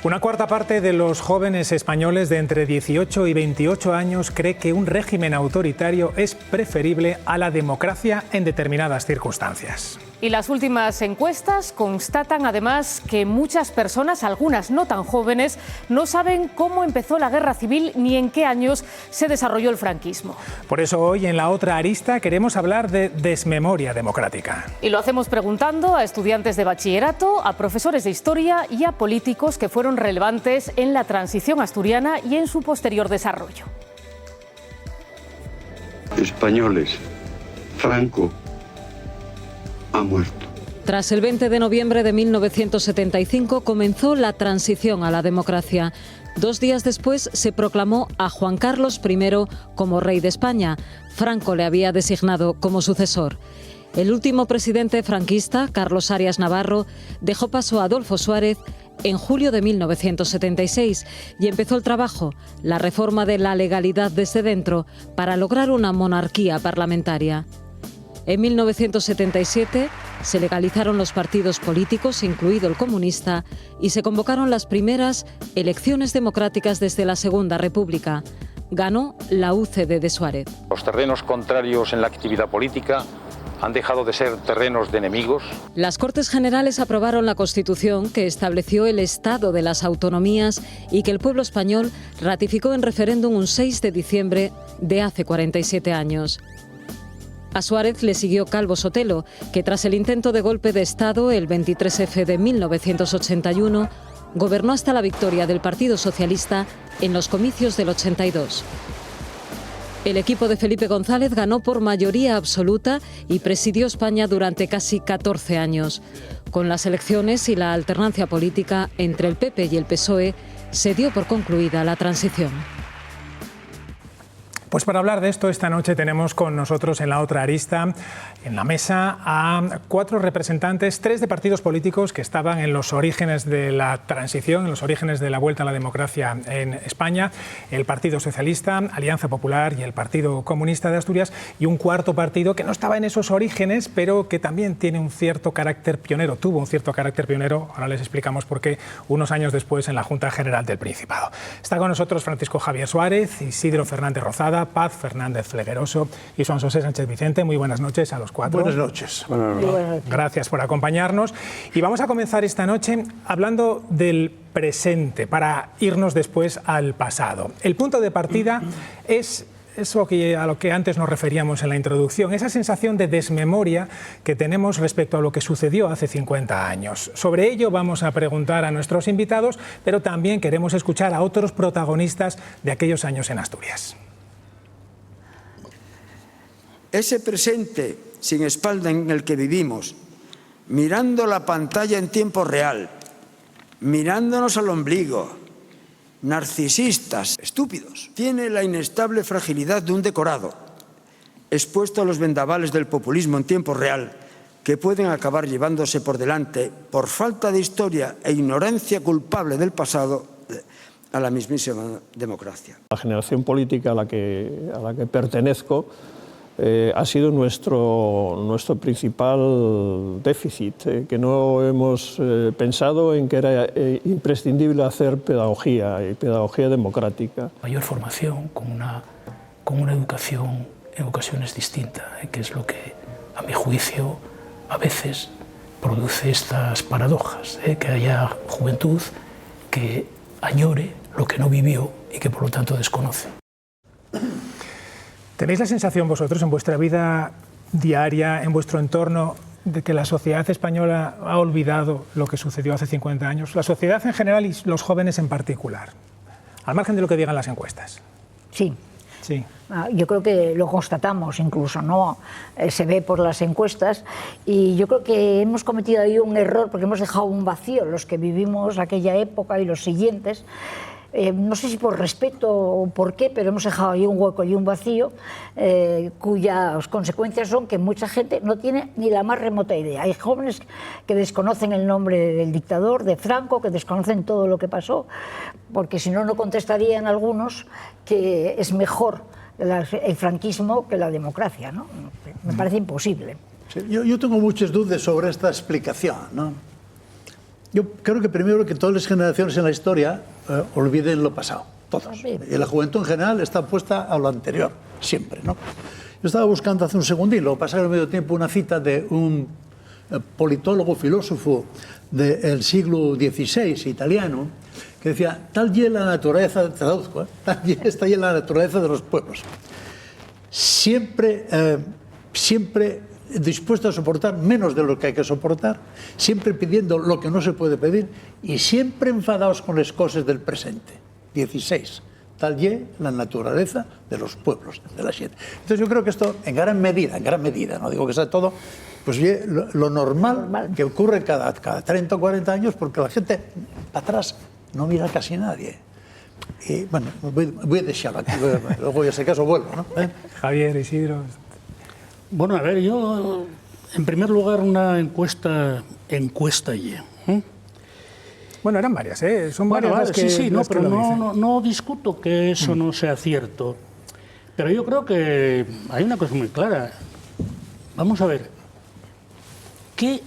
Una cuarta parte de los jóvenes españoles de entre 18 y 28 años cree que un régimen autoritario es preferible a la democracia en determinadas circunstancias. Y las últimas encuestas constatan además que muchas personas, algunas no tan jóvenes, no saben cómo empezó la guerra civil ni en qué años se desarrolló el franquismo. Por eso hoy en La Otra Arista queremos hablar de desmemoria democrática. Y lo hacemos preguntando a estudiantes de bachillerato, a profesores de historia y a políticos que fueron relevantes en la transición asturiana y en su posterior desarrollo. Españoles, Franco ha muerto. Tras el 20 de noviembre de 1975 comenzó la transición a la democracia. 2 días después se proclamó a Juan Carlos I como rey de España. Franco le había designado como sucesor. El último presidente franquista, Carlos Arias Navarro, dejó paso a Adolfo Suárez en julio de 1976 y empezó el trabajo, la reforma de la legalidad desde dentro, para lograr una monarquía parlamentaria. En 1977 se legalizaron los partidos políticos, incluido el comunista, y se convocaron las primeras elecciones democráticas desde la Segunda República. Ganó la UCD de Suárez. Los terrenos contrarios en la actividad política han dejado de ser terrenos de enemigos. Las Cortes Generales aprobaron la Constitución que estableció el Estado de las Autonomías y que el pueblo español ratificó en referéndum un 6 de diciembre de hace 47 años. A Suárez le siguió Calvo Sotelo, que tras el intento de golpe de Estado el 23F de 1981, gobernó hasta la victoria del Partido Socialista en los comicios del 82. El equipo de Felipe González ganó por mayoría absoluta y presidió España durante casi 14 años. Con las elecciones y la alternancia política entre el PP y el PSOE, se dio por concluida la transición. Pues para hablar de esto, esta noche tenemos con nosotros en La Otra Arista, en la mesa, a 4 representantes, 3 de partidos políticos que estaban en los orígenes de la transición, en los orígenes de la vuelta a la democracia en España, el Partido Socialista, Alianza Popular y el Partido Comunista de Asturias, y un cuarto partido que no estaba en esos orígenes, pero que también tiene un cierto carácter pionero, tuvo un cierto carácter pionero, ahora les explicamos por qué, unos años después en la Junta General del Principado. Está con nosotros Francisco Javier Suárez, Isidro Fernández Rozada, Paz Fernández Flegueroso y Juan José Sánchez Vicente. Muy buenas noches a los 4. Buenas noches. Gracias por acompañarnos. Y vamos a comenzar esta noche hablando del presente para irnos después al pasado. El punto de partida es eso a lo que antes nos referíamos en la introducción, esa sensación de desmemoria que tenemos respecto a lo que sucedió hace 50 años. Sobre ello vamos a preguntar a nuestros invitados, pero también queremos escuchar a otros protagonistas de aquellos años en Asturias. Ese presente sin espalda en el que vivimos, mirando la pantalla en tiempo real, mirándonos al ombligo, narcisistas, estúpidos, tiene la inestable fragilidad de un decorado, expuesto a los vendavales del populismo en tiempo real, que pueden acabar llevándose por delante, por falta de historia e ignorancia culpable del pasado, a la mismísima democracia. La generación política a la que pertenezco ha sido nuestro principal déficit, que no hemos pensado en que era imprescindible hacer pedagogía y pedagogía democrática. Mayor formación con una educación en ocasiones distinta, que es lo que, a mi juicio, a veces produce estas paradojas, que haya juventud que añore lo que no vivió y que por lo tanto desconoce. ¿Tenéis la sensación vosotros en vuestra vida diaria, en vuestro entorno, de que la sociedad española ha olvidado lo que sucedió hace 50 años? La sociedad en general y los jóvenes en particular, al margen de lo que digan las encuestas. Sí. Sí. Yo creo que lo constatamos incluso, ¿no? Se ve por las encuestas y yo creo que hemos cometido ahí un error porque hemos dejado un vacío, los que vivimos aquella época y los siguientes. No sé si por respeto o por qué, pero hemos dejado ahí un hueco y un vacío cuyas consecuencias son que mucha gente no tiene ni la más remota idea. Hay jóvenes que desconocen el nombre del dictador, de Franco, que desconocen todo lo que pasó, porque si no, no contestarían algunos que es mejor el franquismo que la democracia, ¿no? Me parece imposible. Sí, yo tengo muchas dudas sobre esta explicación, ¿no? Yo creo que primero que todas las generaciones en la historia olviden lo pasado, todos. Y la juventud en general está puesta a lo anterior, siempre, ¿no? Yo estaba buscando hace un segundín, lo pasé al medio tiempo, una cita de un politólogo, filósofo del siglo XVI, italiano, que decía, tal y es la naturaleza, traduzco, tal y es la naturaleza de los pueblos. Siempre dispuesto a soportar menos de lo que hay que soportar, siempre pidiendo lo que no se puede pedir y siempre enfadados con las cosas del presente. 16. Tal y la naturaleza de los pueblos, de la gente. Entonces yo creo que esto, en gran medida, no digo que sea todo, pues lo normal que ocurre cada 30 o 40 años, porque la gente para atrás no mira casi nadie. Y bueno, voy a dejarlo aquí, luego ya sé caso vuelvo, ¿no? Javier, Isidro. Bueno, a ver, yo, en primer lugar, una encuesta y... Bueno, eran varias, ¿eh? Son varias las que... Sí, las pero que lo dicen. no discuto que eso no sea cierto. Pero yo creo que hay una cosa muy clara. Vamos a ver, ¿qué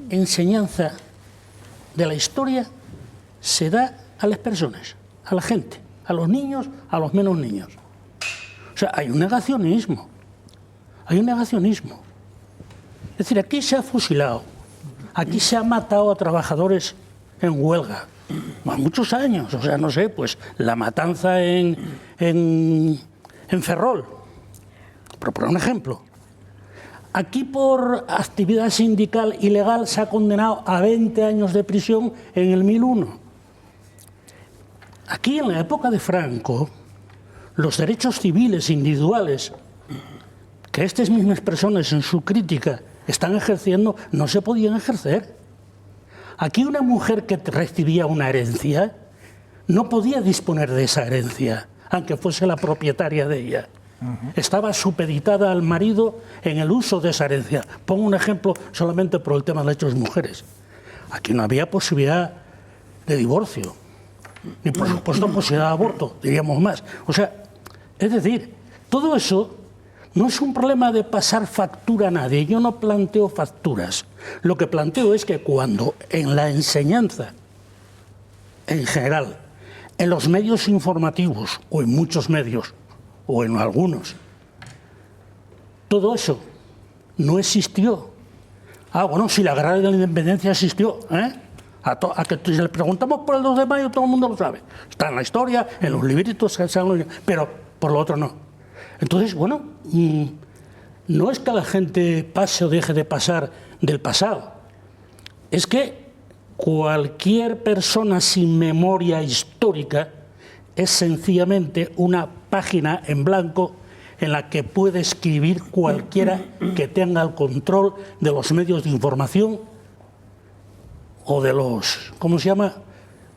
enseñanza de la historia se da a las personas, a la gente, a los niños, a los menos niños? O sea, hay un negacionismo. Hay un negacionismo. Es decir, aquí se ha fusilado, aquí se ha matado a trabajadores en huelga, muchos años, o sea, no sé, pues la matanza en Ferrol, por poner un ejemplo. Aquí por actividad sindical ilegal se ha condenado a 20 años de prisión en el 1001. Aquí en la época de Franco, los derechos civiles individuales que estas mismas personas en su crítica están ejerciendo, no se podían ejercer. Aquí una mujer que recibía una herencia no podía disponer de esa herencia, aunque fuese la propietaria de ella. Estaba supeditada al marido en el uso de esa herencia. Pongo un ejemplo solamente por el tema de los derechos de mujeres. Aquí no había posibilidad de divorcio, ni por supuesto posibilidad de aborto, diríamos más. O sea, es decir, todo eso no es un problema de pasar factura a nadie. Yo no planteo facturas. Lo que planteo es que cuando en la enseñanza, en general, en los medios informativos, o en muchos medios, o en algunos, todo eso no existió. Bueno, si la guerra de la independencia existió, a que si le preguntamos por el 2 de mayo, todo el mundo lo sabe. Está en la historia, en los libritos, pero por lo otro no. Entonces, bueno, no es que la gente pase o deje de pasar del pasado. Es que cualquier persona sin memoria histórica es sencillamente una página en blanco en la que puede escribir cualquiera que tenga el control de los medios de información o de los, ¿cómo se llama?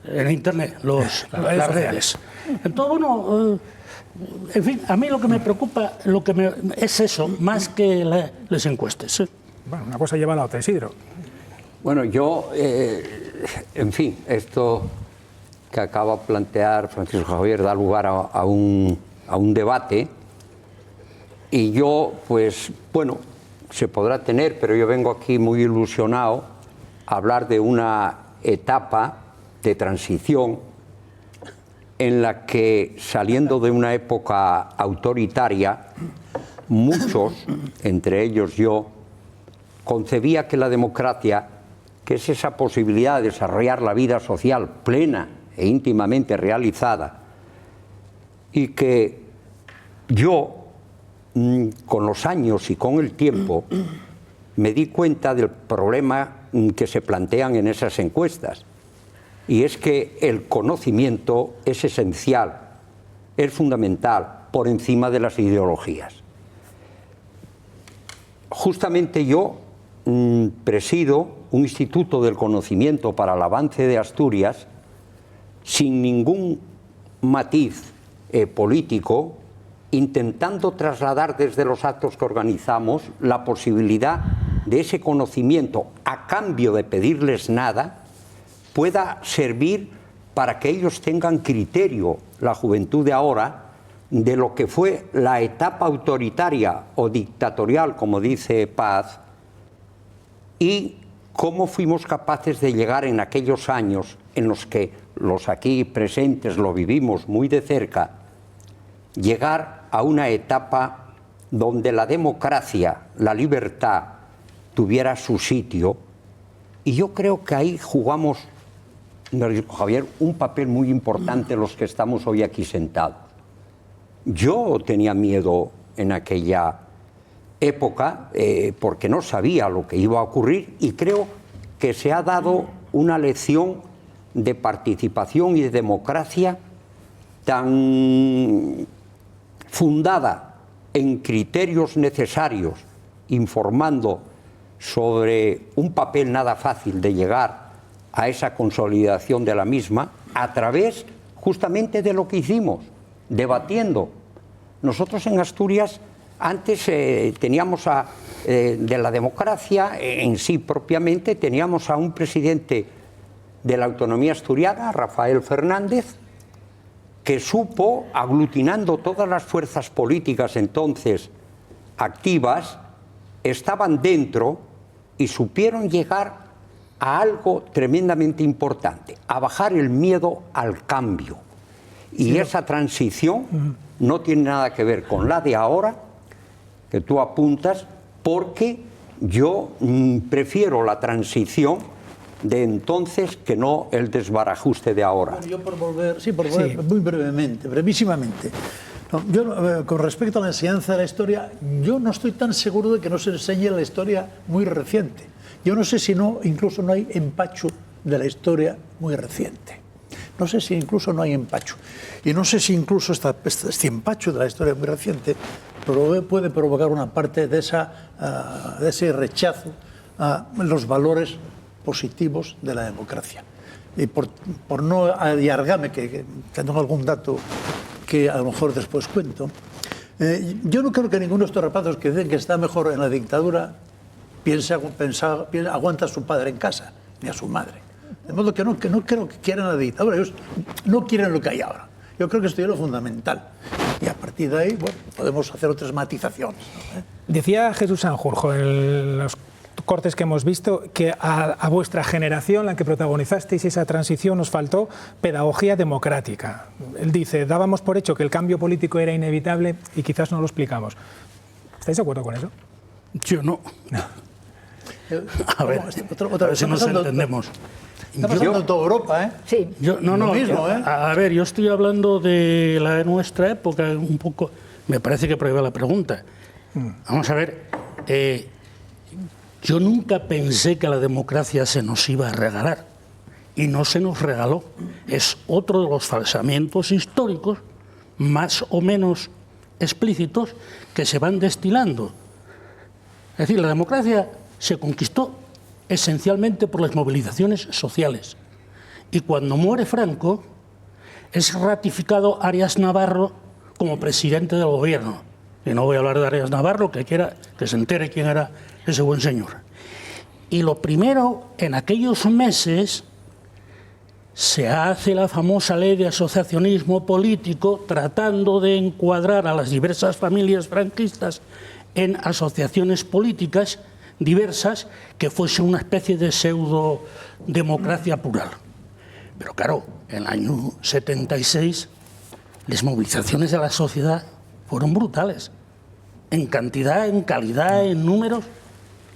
En Internet, las redes. Entonces, bueno... En fin, a mí lo que me preocupa es eso, más que las encuestas. Bueno, una cosa lleva a la otra, Isidro. Bueno, yo, en fin, esto que acaba de plantear Francisco Javier da lugar a un debate y yo, pues, bueno, se podrá tener, pero yo vengo aquí muy ilusionado a hablar de una etapa de transición en la que, saliendo de una época autoritaria, muchos, entre ellos yo, concebía que la democracia, que es esa posibilidad de desarrollar la vida social plena e íntimamente realizada, y que yo, con los años y con el tiempo, me di cuenta del problema que se plantean en esas encuestas. Y es que el conocimiento es esencial, es fundamental, por encima de las ideologías. Justamente yo presido un instituto del conocimiento para el avance de Asturias sin ningún matiz político, intentando trasladar desde los actos que organizamos la posibilidad de ese conocimiento, a cambio de pedirles nada, pueda servir para que ellos tengan criterio, la juventud de ahora, de lo que fue la etapa autoritaria o dictatorial, como dice Paz, y cómo fuimos capaces de llegar en aquellos años en los que los aquí presentes lo vivimos muy de cerca, llegar a una etapa donde la democracia, la libertad, tuviera su sitio. Y yo creo que ahí jugamos, Javier, un papel muy importante los que estamos hoy aquí sentados. Yo tenía miedo en aquella época porque no sabía lo que iba a ocurrir, y creo que se ha dado una lección de participación y de democracia tan fundada en criterios necesarios, informando sobre un papel nada fácil de llegar a esa consolidación de la misma, a través justamente de lo que hicimos, debatiendo. Nosotros en Asturias antes teníamos de la democracia en sí propiamente, teníamos a un presidente de la autonomía asturiana, Rafael Fernández, que supo, aglutinando todas las fuerzas políticas entonces activas, estaban dentro y supieron llegar a algo tremendamente importante, a bajar el miedo al cambio. Y esa transición no tiene nada que ver con la de ahora, que tú apuntas, porque yo prefiero la transición de entonces que no el desbarajuste de ahora. Bueno, yo por volver, muy brevemente, brevísimamente. No, yo, con respecto a la enseñanza de la historia, yo no estoy tan seguro de que no se enseñe la historia muy reciente. Yo no sé si incluso no hay empacho de la historia muy reciente. No sé si incluso no hay empacho. Y no sé si incluso este empacho de la historia muy reciente puede provocar una parte de ese rechazo a los valores positivos de la democracia. Y por no alargarme, que tengo algún dato que a lo mejor después cuento, yo no creo que ninguno de estos rapazos que dicen que está mejor en la dictadura aguanta a su padre en casa, ni a su madre. De modo que no creo que quieran la dictadura, ellos no quieren lo que hay ahora. Yo creo que esto es lo fundamental. Y a partir de ahí, bueno, podemos hacer otras matizaciones, ¿no? Decía Jesús Sanjurjo en los cortes que hemos visto que a vuestra generación, la que protagonizasteis esa transición, nos faltó pedagogía democrática. Él dice, dábamos por hecho que el cambio político era inevitable y quizás no lo explicamos. ¿Estáis de acuerdo con eso? Yo no. A ver, otra vez si nos entendemos. Está pasando en toda Europa, ¿eh? Sí. No, lo mismo, ¿eh? A ver, yo estoy hablando de la de nuestra época, un poco, me parece que prohíbe la pregunta. Vamos a ver, yo nunca pensé que la democracia se nos iba a regalar, y no se nos regaló. Es otro de los falsamientos históricos, más o menos explícitos, que se van destilando. Es decir, la democracia se conquistó esencialmente por las movilizaciones sociales. Y cuando muere Franco, es ratificado Arias Navarro como presidente del gobierno. Y no voy a hablar de Arias Navarro, que se entere quién era ese buen señor. Y lo primero, en aquellos meses, se hace la famosa ley de asociacionismo político, tratando de encuadrar a las diversas familias franquistas en asociaciones políticas diversas que fuese una especie de pseudo-democracia plural. Pero claro, en el año 76 las movilizaciones de la sociedad fueron brutales, en cantidad, en calidad, en números.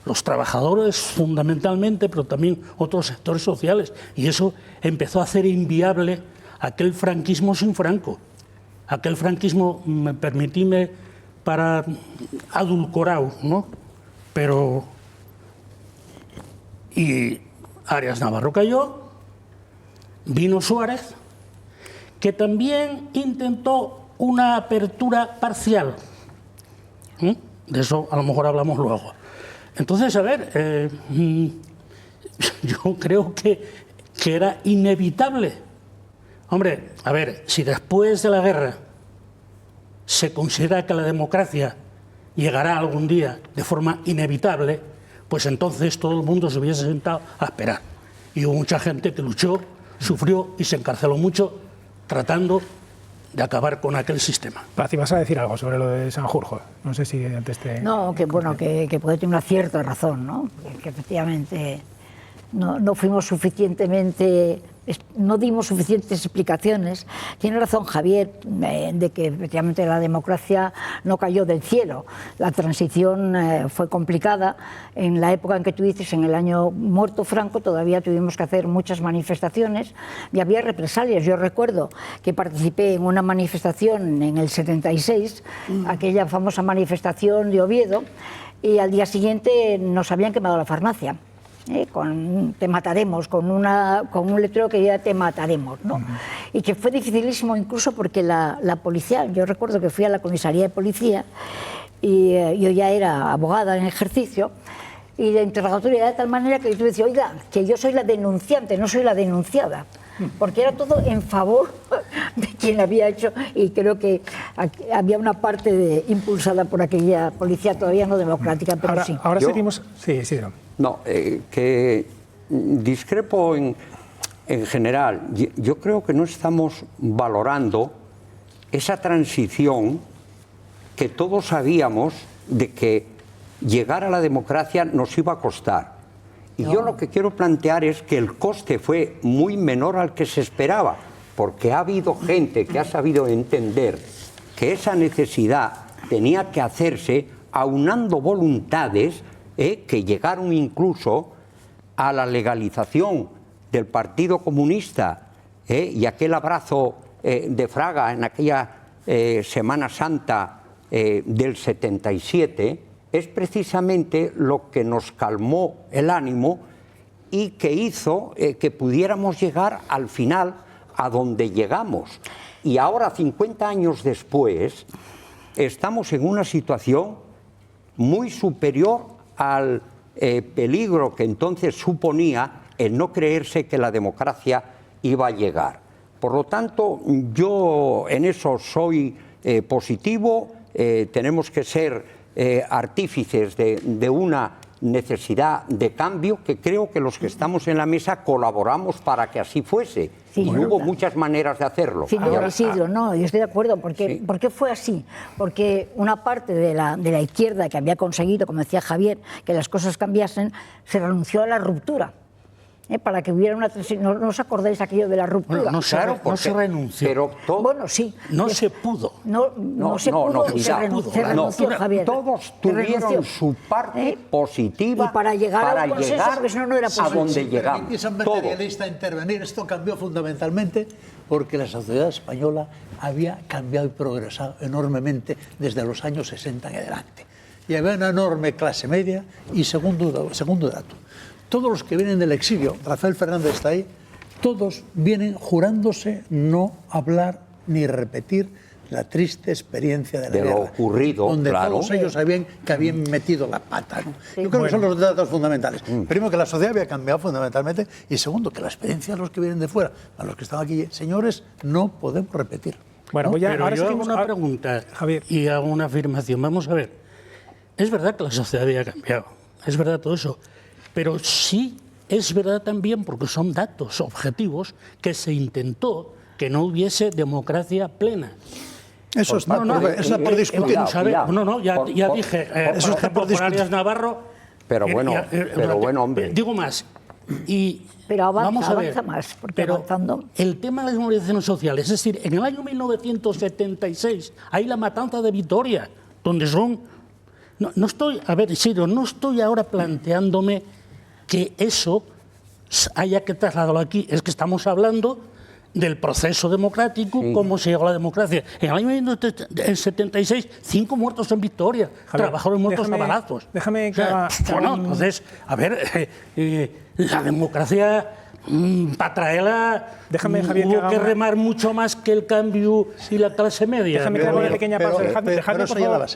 Los trabajadores fundamentalmente, pero también otros sectores sociales. Y eso empezó a hacer inviable aquel franquismo sin Franco. Aquel franquismo, permitidme, para adulcorado, ¿no? Pero... Y Arias Navarro cayó, vino Suárez, que también intentó una apertura parcial. De eso a lo mejor hablamos luego. Entonces, a ver, yo creo que era inevitable. Hombre, a ver, si después de la guerra se considera que la democracia llegará algún día de forma inevitable, pues entonces todo el mundo se hubiese sentado a esperar. Y hubo mucha gente que luchó, sufrió y se encarceló mucho tratando de acabar con aquel sistema. Paz, ¿vas a decir algo sobre lo de Sanjurjo? No sé si antes te... No, que bueno, que puede tener una cierta razón, ¿no? Que efectivamente no fuimos suficientemente, no dimos suficientes explicaciones. Tiene razón Javier de que efectivamente la democracia no cayó del cielo. La transición fue complicada. En la época en que tú dices, en el año muerto Franco, todavía tuvimos que hacer muchas manifestaciones y había represalias. Yo recuerdo que participé en una manifestación en el 76, aquella famosa manifestación de Oviedo, y al día siguiente nos habían quemado la farmacia. Con te mataremos, con un letrero que decía te mataremos, ¿no? Y que fue dificilísimo incluso porque la policía, yo recuerdo que fui a la comisaría de policía y yo ya era abogada en ejercicio, y la interrogatoria era de tal manera que yo decía, oiga, que yo soy la denunciante, no soy la denunciada, porque era todo en favor de quien había hecho, y creo que había una parte impulsada por aquella policía todavía no democrática, pero ahora, sí. Ahora seguimos... Sí, sí, no, que discrepo en general. Yo creo que no estamos valorando esa transición que todos sabíamos de que llegar a la democracia nos iba a costar. Y yo lo que quiero plantear es que el coste fue muy menor al que se esperaba, porque ha habido gente que ha sabido entender que esa necesidad tenía que hacerse aunando voluntades que llegaron incluso a la legalización del Partido Comunista y aquel abrazo de Fraga en aquella Semana Santa del 77, es precisamente lo que nos calmó el ánimo y que hizo que pudiéramos llegar al final a donde llegamos. Y ahora, 50 años después, estamos en una situación muy superior al peligro que entonces suponía el no creerse que la democracia iba a llegar. Por lo tanto, yo en eso soy positivo. Tenemos que ser artífices de una necesidad de cambio que creo que los que estamos en la mesa colaboramos para que así fuese. Sí, y hubo muchas maneras de hacerlo. Señor Isidro, no, yo estoy de acuerdo, porque, sí. ¿Por qué fue así? Porque una parte de la izquierda que había conseguido, como decía Javier, que las cosas cambiasen, se renunció a la ruptura. Para que hubiera una transición. ¿No os acordáis aquello de la ruptura? Bueno, no se renunció. Pero bueno, sí. No se pudo. No se pudo, se renunció, Javier. Todos tuvieron su parte positiva y para llegar a un consenso, porque si no, no era posible. A donde llegamos. Empieza un materialista a intervenir. Esto cambió fundamentalmente porque la sociedad española había cambiado y progresado enormemente desde los años 60 en adelante. Y había una enorme clase media. Y segundo dato, todos los que vienen del exilio, Rafael Fernández está ahí, todos vienen jurándose no hablar ni repetir la triste experiencia de la guerra, lo ocurrido, donde todos ellos sabían que habían metido la pata, ¿no? Sí. Yo creo que son los datos fundamentales. Primero, que la sociedad había cambiado fundamentalmente, y segundo, que la experiencia de los que vienen de fuera, a los que están aquí, señores, no podemos repetir. Bueno, ¿no? Pero ahora yo hago una pregunta, Javier, y hago una afirmación. Vamos a ver, es verdad que la sociedad había cambiado, es verdad todo eso, pero sí es verdad también, porque son datos objetivos, que se intentó que no hubiese democracia plena. Eso está por discutir. Ya dije, eso está por Arias Navarro. Pero bueno, hombre. Digo más. Pero avanza más, porque avanzando. El tema de las movilizaciones sociales, es decir, en el año 1976 hay la matanza de Vitoria, donde son... No estoy, a ver, Isidro, no estoy ahora planteándome que eso haya que trasladarlo aquí. Es que estamos hablando del proceso democrático, cómo se llegó a la democracia. En el año 1976, 5 muertos en Victoria, trabajadores muertos a balazos. Déjame que entonces, a ver, la democracia, para traerla, hubo que remar mucho más que el cambio y la clase media. Déjame que haga una pequeña pausa. Dejadme, por favor,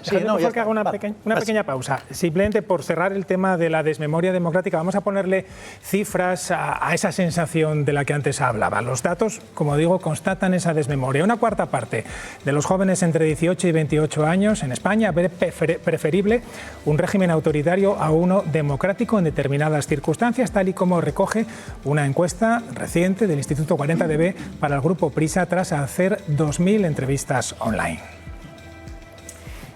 que haga una pequeña pausa. Simplemente por cerrar el tema de la desmemoria democrática, vamos a ponerle cifras a esa sensación de la que antes hablaba. Los datos, como digo, constatan esa desmemoria. Una cuarta parte de los jóvenes entre 18 y 28 años en España ve preferible un régimen autoritario a uno democrático en determinadas circunstancias, tal y como recoge una encuesta reciente del Instituto 40DB para el Grupo Prisa tras hacer 2.000 entrevistas online.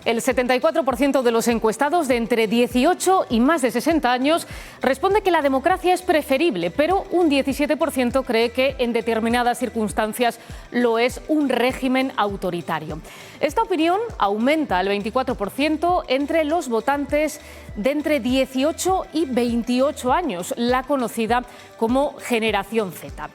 El 74% de los encuestados de entre 18 y más de 60 años responde que la democracia es preferible, pero un 17% cree que en determinadas circunstancias lo es un régimen autoritario. Esta opinión aumenta al 24% entre los votantes de entre 18 y 28 años, la conocida como generación Z.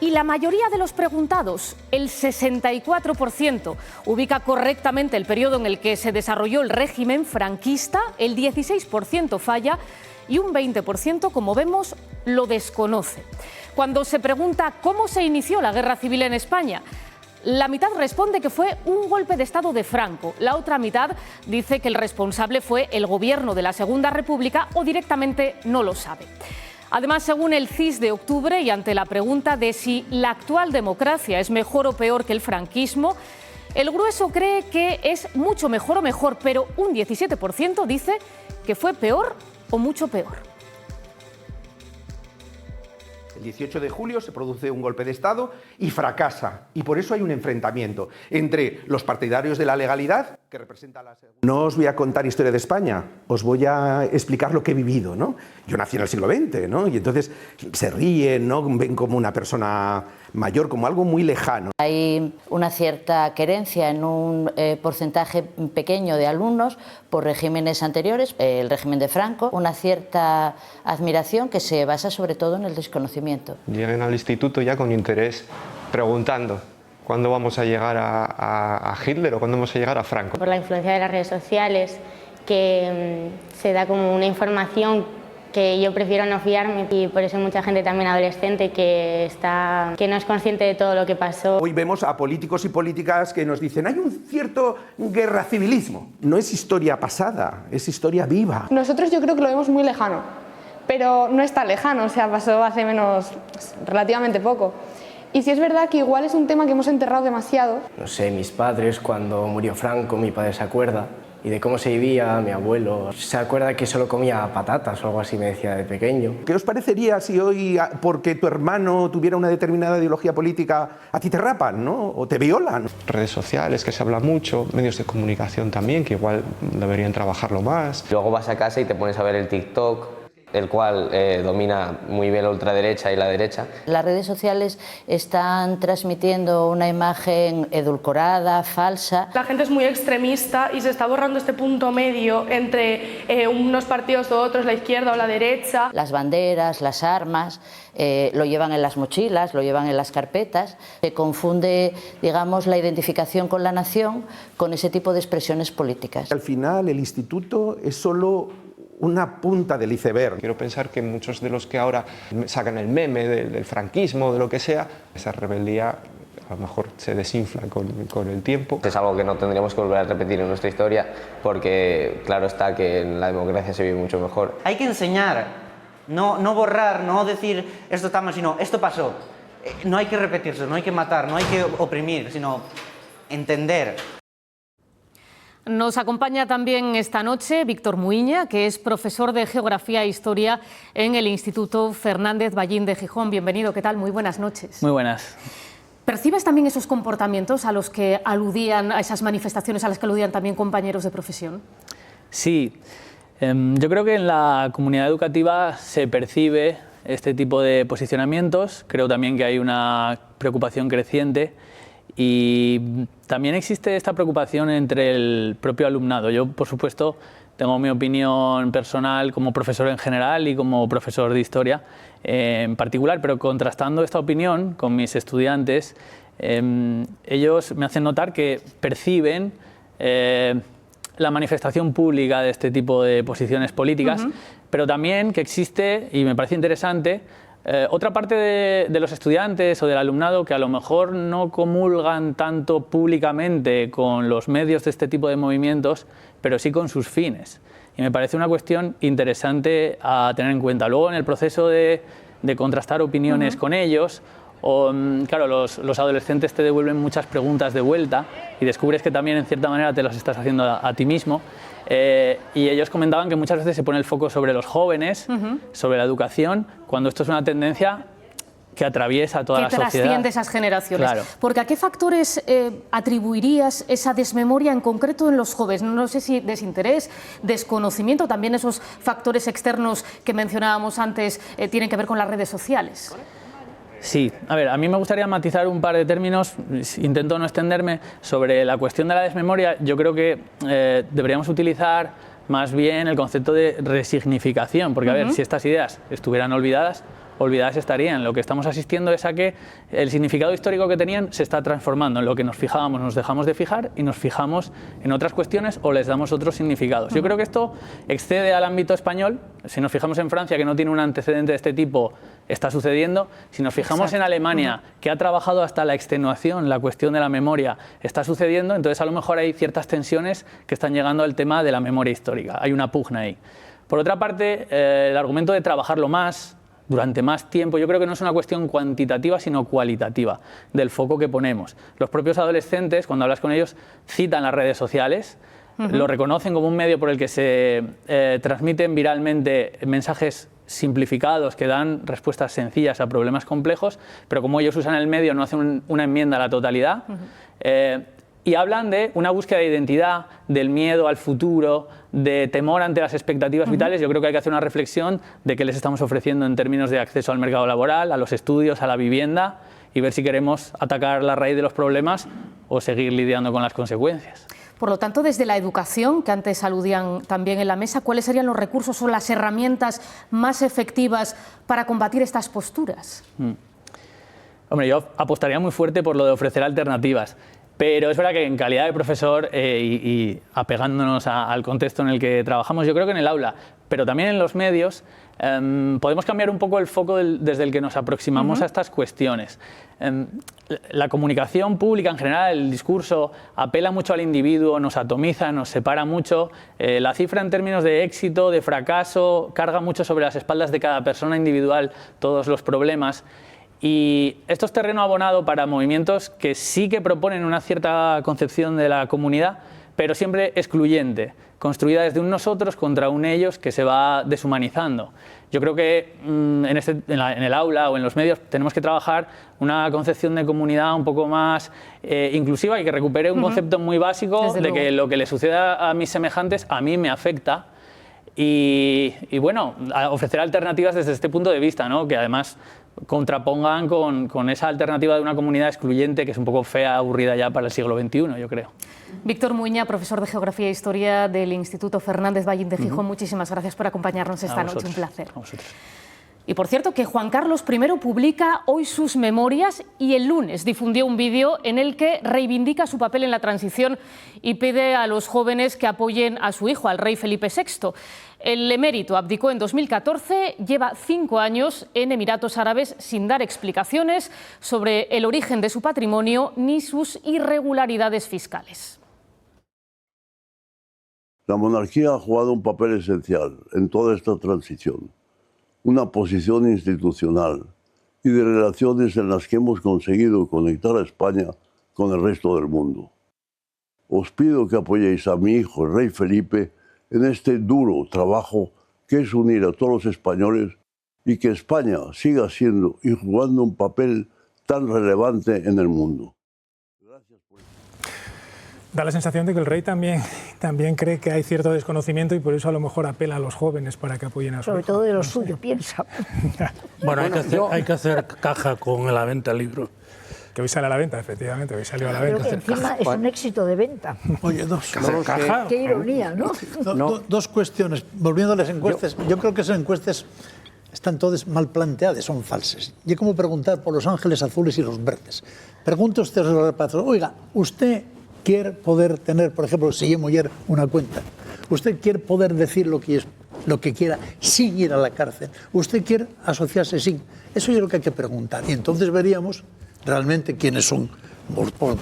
Y la mayoría de los preguntados, el 64%, ubica correctamente el periodo en el que se desarrolló el régimen franquista, el 16% falla y un 20%, como vemos, lo desconoce. Cuando se pregunta cómo se inició la guerra civil en España, la mitad responde que fue un golpe de Estado de Franco. La otra mitad dice que el responsable fue el gobierno de la Segunda República o directamente no lo sabe. Además, según el CIS de octubre y ante la pregunta de si la actual democracia es mejor o peor que el franquismo, el grueso cree que es mucho mejor o mejor, pero un 17% dice que fue peor o mucho peor. El 18 de julio se produce un golpe de Estado y fracasa. Y por eso hay un enfrentamiento entre los partidarios de la legalidad, que representa la... No os voy a contar historia de España, os voy a explicar lo que he vivido, ¿no? Yo nací en el siglo XX, ¿no? Y entonces se ríen, ¿no? Ven como una persona mayor, como algo muy lejano. Hay una cierta querencia en un porcentaje pequeño de alumnos por regímenes anteriores, el régimen de Franco, una cierta admiración que se basa sobre todo en el desconocimiento. Lleguen al instituto ya con interés, preguntando cuándo vamos a llegar a Hitler o cuándo vamos a llegar a Franco. Por la influencia de las redes sociales, que se da como una información que yo prefiero no fiarme, y por eso hay mucha gente también adolescente que no es consciente de todo lo que pasó. Hoy vemos a políticos y políticas que nos dicen hay un cierto guerra civilismo. No es historia pasada, es historia viva. Nosotros yo creo que lo vemos muy lejano, pero no es tan lejano, o sea, pasó hace relativamente poco. Y sí es verdad que igual es un tema que hemos enterrado demasiado. No sé, mis padres, cuando murió Franco, mi padre se acuerda. Y de cómo se vivía, mi abuelo se acuerda que solo comía patatas o algo así, me decía de pequeño. ¿Qué os parecería si hoy, porque tu hermano tuviera una determinada ideología política, a ti te rapan, ¿no? O te violan? Redes sociales, que se habla mucho, medios de comunicación también, que igual deberían trabajarlo más. Luego vas a casa y te pones a ver el TikTok, el cual domina muy bien la ultraderecha y la derecha. Las redes sociales están transmitiendo una imagen edulcorada, falsa. La gente es muy extremista y se está borrando este punto medio entre unos partidos u otros, la izquierda o la derecha. Las banderas, las armas, lo llevan en las mochilas, lo llevan en las carpetas. Se confunde, digamos, la identificación con la nación con ese tipo de expresiones políticas. Al final, el instituto es solo una punta del iceberg. Quiero pensar que muchos de los que ahora sacan el meme del franquismo, de lo que sea, esa rebeldía a lo mejor se desinfla con el tiempo. Es algo que no tendríamos que volver a repetir en nuestra historia porque claro está que en la democracia se vive mucho mejor. Hay que enseñar, no borrar, no decir esto está mal, sino esto pasó. No hay que repetirse, no hay que matar, no hay que oprimir, sino entender. Nos acompaña también esta noche Víctor Muiña, que es profesor de Geografía e Historia en el Instituto Fernández Ballín de Gijón. Bienvenido, ¿qué tal? Muy buenas noches. Muy buenas. ¿Percibes también esos comportamientos a los que aludían, a esas manifestaciones a las que aludían también compañeros de profesión? Sí, yo creo que en la comunidad educativa se percibe este tipo de posicionamientos. Creo también que hay una preocupación creciente. Y también existe esta preocupación entre el propio alumnado. Yo, por supuesto, tengo mi opinión personal como profesor en general y como profesor de historia en particular, pero contrastando esta opinión con mis estudiantes, ellos me hacen notar que perciben la manifestación pública de este tipo de posiciones políticas, pero también que existe, y me parece interesante, otra parte de los estudiantes o del alumnado que a lo mejor no comulgan tanto públicamente con los medios de este tipo de movimientos, pero sí con sus fines. Y me parece una cuestión interesante a tener en cuenta. Luego, en el proceso de contrastar opiniones con ellos, claro, los adolescentes te devuelven muchas preguntas de vuelta y descubres que también en cierta manera te las estás haciendo a ti mismo. Y ellos comentaban que muchas veces se pone el foco sobre los jóvenes, sobre la educación, cuando esto es una tendencia que atraviesa toda la sociedad. Que trasciende esas generaciones. Claro. Porque ¿a qué factores atribuirías esa desmemoria en concreto en los jóvenes? No sé si desinterés, desconocimiento, también esos factores externos que mencionábamos antes tienen que ver con las redes sociales. Sí, a ver, a mí me gustaría matizar un par de términos, intento no extenderme, sobre la cuestión de la desmemoria. Yo creo que deberíamos utilizar más bien el concepto de resignificación, porque a ver, si estas ideas estuvieran olvidadas estarían. Lo que estamos asistiendo es a que el significado histórico que tenían se está transformando. En lo que nos fijábamos, nos dejamos de fijar y nos fijamos en otras cuestiones o les damos otros significados. Yo creo que esto excede al ámbito español. Si nos fijamos en Francia, que no tiene un antecedente de este tipo, está sucediendo. Si nos fijamos en Alemania, que ha trabajado hasta la extenuación la cuestión de la memoria, está sucediendo. Entonces, a lo mejor hay ciertas tensiones que están llegando al tema de la memoria histórica. Hay una pugna ahí. Por otra parte, el argumento de trabajarlo más, durante más tiempo, yo creo que no es una cuestión cuantitativa, sino cualitativa, del foco que ponemos. Los propios adolescentes, cuando hablas con ellos, citan las redes sociales, lo reconocen como un medio por el que se transmiten viralmente mensajes simplificados que dan respuestas sencillas a problemas complejos, pero como ellos usan el medio, no hacen una enmienda a la totalidad. Y hablan de una búsqueda de identidad, del miedo al futuro, de temor ante las expectativas vitales. Yo creo que hay que hacer una reflexión de qué les estamos ofreciendo en términos de acceso al mercado laboral, a los estudios, a la vivienda, y ver si queremos atacar la raíz de los problemas o seguir lidiando con las consecuencias. Por lo tanto, desde la educación, que antes aludían también en la mesa, ¿cuáles serían los recursos o las herramientas más efectivas para combatir estas posturas? Hombre, yo apostaría muy fuerte por lo de ofrecer alternativas. Pero es verdad que en calidad de profesor y apegándonos al contexto en el que trabajamos, yo creo que en el aula, pero también en los medios, podemos cambiar un poco el foco desde el que nos aproximamos a estas cuestiones. La comunicación pública en general, el discurso, apela mucho al individuo, nos atomiza, nos separa mucho. La cifra en términos de éxito, de fracaso, carga mucho sobre las espaldas de cada persona individual todos los problemas. Y esto es terreno abonado para movimientos que sí que proponen una cierta concepción de la comunidad, pero siempre excluyente, construida desde un nosotros contra un ellos que se va deshumanizando. Yo creo que en el aula o en los medios tenemos que trabajar una concepción de comunidad un poco más inclusiva y que recupere un concepto muy básico de que lo que le suceda a mis semejantes a mí me afecta. Y bueno, ofrecer alternativas desde este punto de vista, ¿no? Que además contrapongan con esa alternativa de una comunidad excluyente que es un poco fea, aburrida ya para el siglo XXI, yo creo. Víctor Muiña, profesor de Geografía e Historia del Instituto Fernández Vallín de Gijón, muchísimas gracias por acompañarnos esta noche, un placer. A vosotros. Y por cierto que Juan Carlos I publica hoy sus memorias y el lunes difundió un vídeo en el que reivindica su papel en la transición y pide a los jóvenes que apoyen a su hijo, al rey Felipe VI. El emérito abdicó en 2014, lleva 5 años en Emiratos Árabes sin dar explicaciones sobre el origen de su patrimonio ni sus irregularidades fiscales. La monarquía ha jugado un papel esencial en toda esta transición, una posición institucional y de relaciones en las que hemos conseguido conectar a España con el resto del mundo. Os pido que apoyéis a mi hijo, el rey Felipe, en este duro trabajo que es unir a todos los españoles y que España siga siendo y jugando un papel tan relevante en el mundo. Da la sensación de que el rey también cree que hay cierto desconocimiento y por eso a lo mejor apela a los jóvenes para que apoyen a su hijo. Sobre todo de lo suyo, piensa. Bueno, hay que hacer caja con la venta del libro. Que hoy sale a la venta, efectivamente, hoy salió a la venta. Creo que encima es un éxito de venta. Oye, Qué ironía, ¿no? Dos cuestiones. Volviendo a las encuestas, yo creo que esas encuestas están todas mal planteadas, son falsas. Y es como preguntar por los ángeles azules y los verdes. Pregunta usted al patrón, oiga, ¿usted quiere poder tener, por ejemplo, si llamo ayer una cuenta? ¿Usted quiere poder decir lo que quiera sin ir a la cárcel? ¿Usted quiere asociarse sin? Eso es lo que hay que preguntar. Y entonces veríamos realmente quiénes son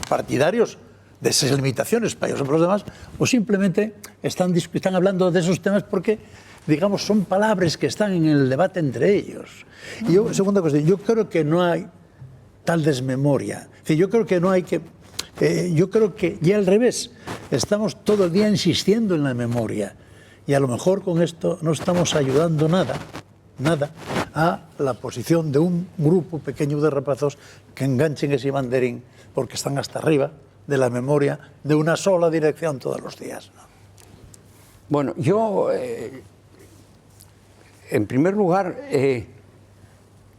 partidarios de esas limitaciones para ellos o para los demás, o simplemente están hablando de esos temas porque, digamos, son palabras que están en el debate entre ellos. Y yo, segunda cuestión, yo creo que no hay tal desmemoria. Es decir, yo creo que no hay que... yo creo que ya al revés, estamos todo el día insistiendo en la memoria y a lo mejor con esto no estamos ayudando nada nada a la posición de un grupo pequeño de rapazos que enganchen ese banderín porque están hasta arriba de la memoria de una sola dirección todos los días, ¿no? Bueno, yo, en primer lugar,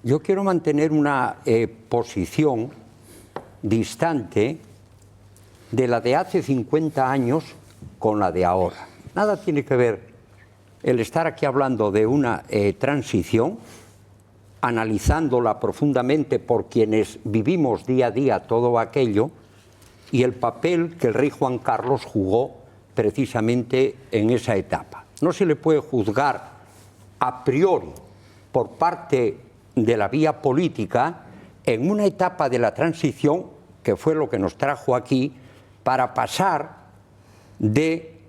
yo quiero mantener una posición distante de la de hace 50 años con la de ahora. Nada tiene que ver el estar aquí hablando de una transición, analizándola profundamente por quienes vivimos día a día todo aquello, y el papel que el rey Juan Carlos jugó precisamente en esa etapa. No se le puede juzgar a priori por parte de la vía política en una etapa de la transición que fue lo que nos trajo aquí para pasar de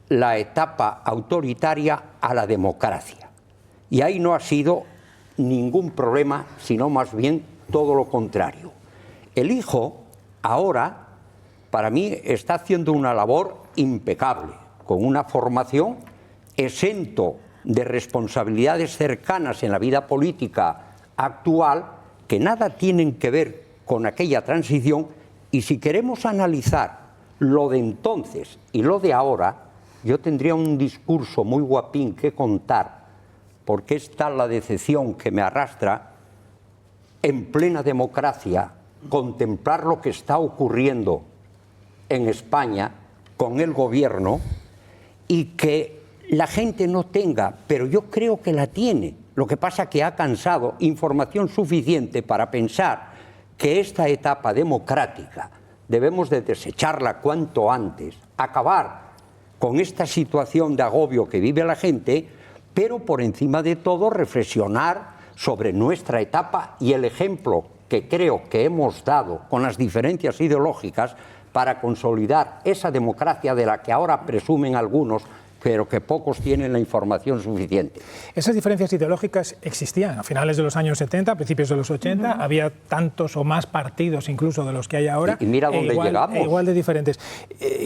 la etapa autoritaria a la democracia. Y ahí no ha sido ningún problema, sino más bien todo lo contrario. El hijo ahora, para mí, está haciendo una labor impecable, con una formación exento de responsabilidades cercanas en la vida política actual, que nada tienen que ver con aquella transición, y si queremos analizar lo de entonces y lo de ahora, yo tendría un discurso muy guapín que contar, porque es tal la decepción que me arrastra en plena democracia contemplar lo que está ocurriendo en España con el gobierno y que la gente no tenga, pero yo creo que la tiene. Lo que pasa es que ha cansado información suficiente para pensar que esta etapa democrática debemos de desecharla cuanto antes, acabar con esta situación de agobio que vive la gente, pero por encima de todo reflexionar sobre nuestra etapa y el ejemplo que creo que hemos dado con las diferencias ideológicas para consolidar esa democracia de la que ahora presumen algunos, pero que pocos tienen la información suficiente. Esas diferencias ideológicas existían a finales de los años 70, a principios de los 80, había tantos o más partidos incluso de los que hay ahora. Y mira dónde llegamos. Igual de diferentes.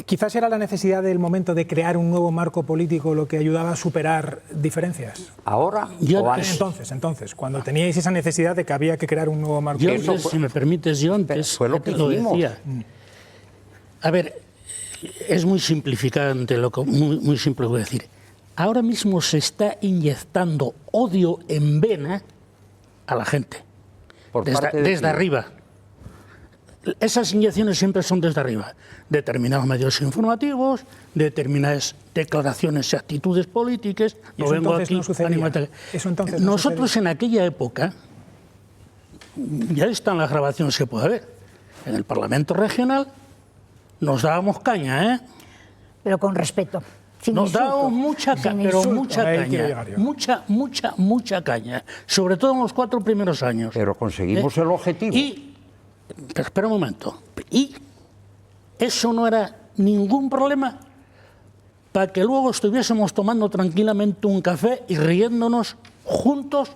Quizás era la necesidad del momento de crear un nuevo marco político lo que ayudaba a superar diferencias. ¿Ahora? Entonces, cuando teníais esa necesidad de que había que crear un nuevo marco político. Si me permites, yo antes fue lo que lo hicimos. decía. A ver, es muy simplificante, muy simple lo que voy a decir. Ahora mismo se está inyectando odio en vena a la gente, desde arriba. Esas inyecciones siempre son desde arriba. Determinados medios informativos, determinadas declaraciones y actitudes políticas. ¿Y eso entonces no sucedía? Nosotros en aquella época, ya están las grabaciones que puede haber, en el Parlamento Regional, nos dábamos caña, ¿eh? Pero con respeto. Nos dábamos mucha caña, mucha caña, sobre todo en los 4 primeros años. Pero conseguimos el objetivo. Pero espera un momento, y eso no era ningún problema para que luego estuviésemos tomando tranquilamente un café y riéndonos juntos,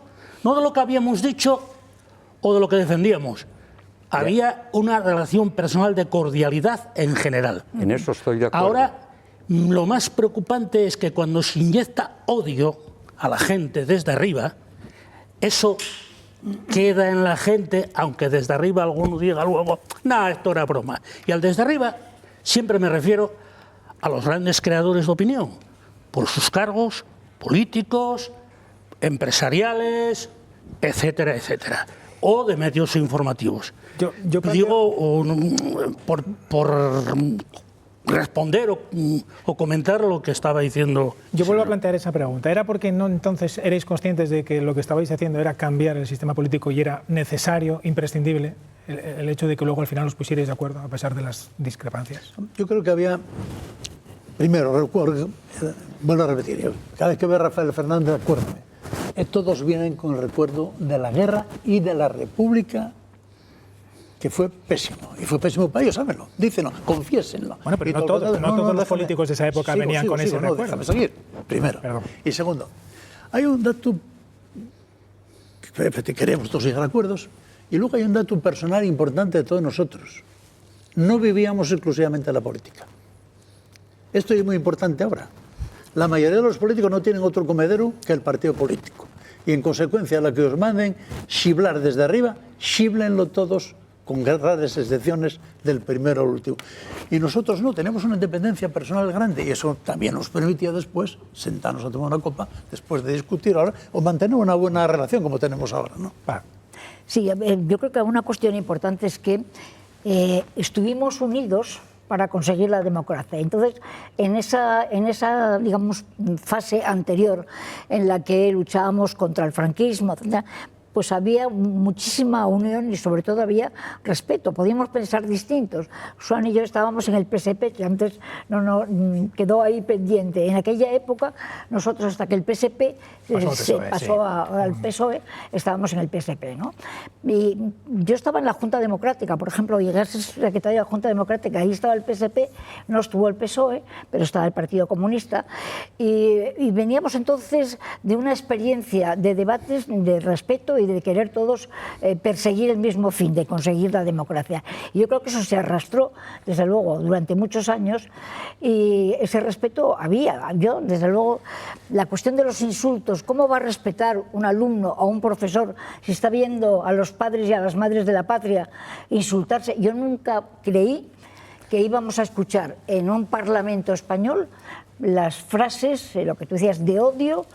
no de lo que habíamos dicho o de lo que defendíamos. Había una relación personal de cordialidad en general. En eso estoy de acuerdo. Ahora, lo más preocupante es que cuando se inyecta odio a la gente desde arriba, eso queda en la gente, aunque desde arriba alguno diga luego, nada, esto era broma. Y al desde arriba siempre me refiero a los grandes creadores de opinión, por sus cargos políticos, empresariales, etcétera, etcétera, o de medios informativos. Digo, por responder o comentar lo que estaba diciendo. Yo vuelvo a plantear esa pregunta. ¿Era porque no entonces erais conscientes de que lo que estabais haciendo era cambiar el sistema político y era necesario, imprescindible, el hecho de que luego al final os pusierais de acuerdo a pesar de las discrepancias? Yo creo que había... Primero, vuelvo a repetir, cada vez que veo a Rafael Fernández, acuérdame, todos vienen con el recuerdo de la guerra y de la República, que fue pésimo. Y fue pésimo para ellos, sábenlo, dícenlo, confiésenlo. Bueno, pero no todos los políticos de esa época venían con ese recuerdo. Déjame seguir, primero. Perdón. Y segundo, hay un dato que queremos todos llegar a acuerdos, y luego hay un dato personal importante de todos nosotros. No vivíamos exclusivamente de la política. Esto es muy importante ahora. La mayoría de los políticos no tienen otro comedero que el partido político. Y en consecuencia, la que os manden chiblar desde arriba, chiblenlo todos con raras excepciones del primero al último. Y nosotros no, tenemos una independencia personal grande y eso también nos permitía después sentarnos a tomar una copa, después de discutir ahora, o mantener una buena relación como tenemos ahora, ¿no? Sí, yo creo que una cuestión importante es que estuvimos unidos para conseguir la democracia. Entonces, en esa digamos, fase anterior en la que luchábamos contra el franquismo, etc., pues había muchísima unión y sobre todo había respeto. Podíamos pensar distintos. Joan y yo estábamos en el PSP, que antes no quedó ahí pendiente. En aquella época, nosotros hasta que el PSP pasó al PSOE, estábamos en el PSP, ¿no? Y yo estaba en la Junta Democrática, por ejemplo, llegué a ser secretario de la Junta Democrática, ahí estaba el PSP, no estuvo el PSOE, pero estaba el Partido Comunista, y veníamos entonces de una experiencia de debates, de respeto y de querer todos perseguir el mismo fin, de conseguir la democracia. Y yo creo que eso se arrastró, desde luego, durante muchos años, y ese respeto había. Yo, desde luego, la cuestión de los insultos, ¿cómo va a respetar un alumno a un profesor si está viendo a los padres y a las madres de la patria insultarse? Yo nunca creí que íbamos a escuchar en un Parlamento español las frases, lo que tú decías, de odio,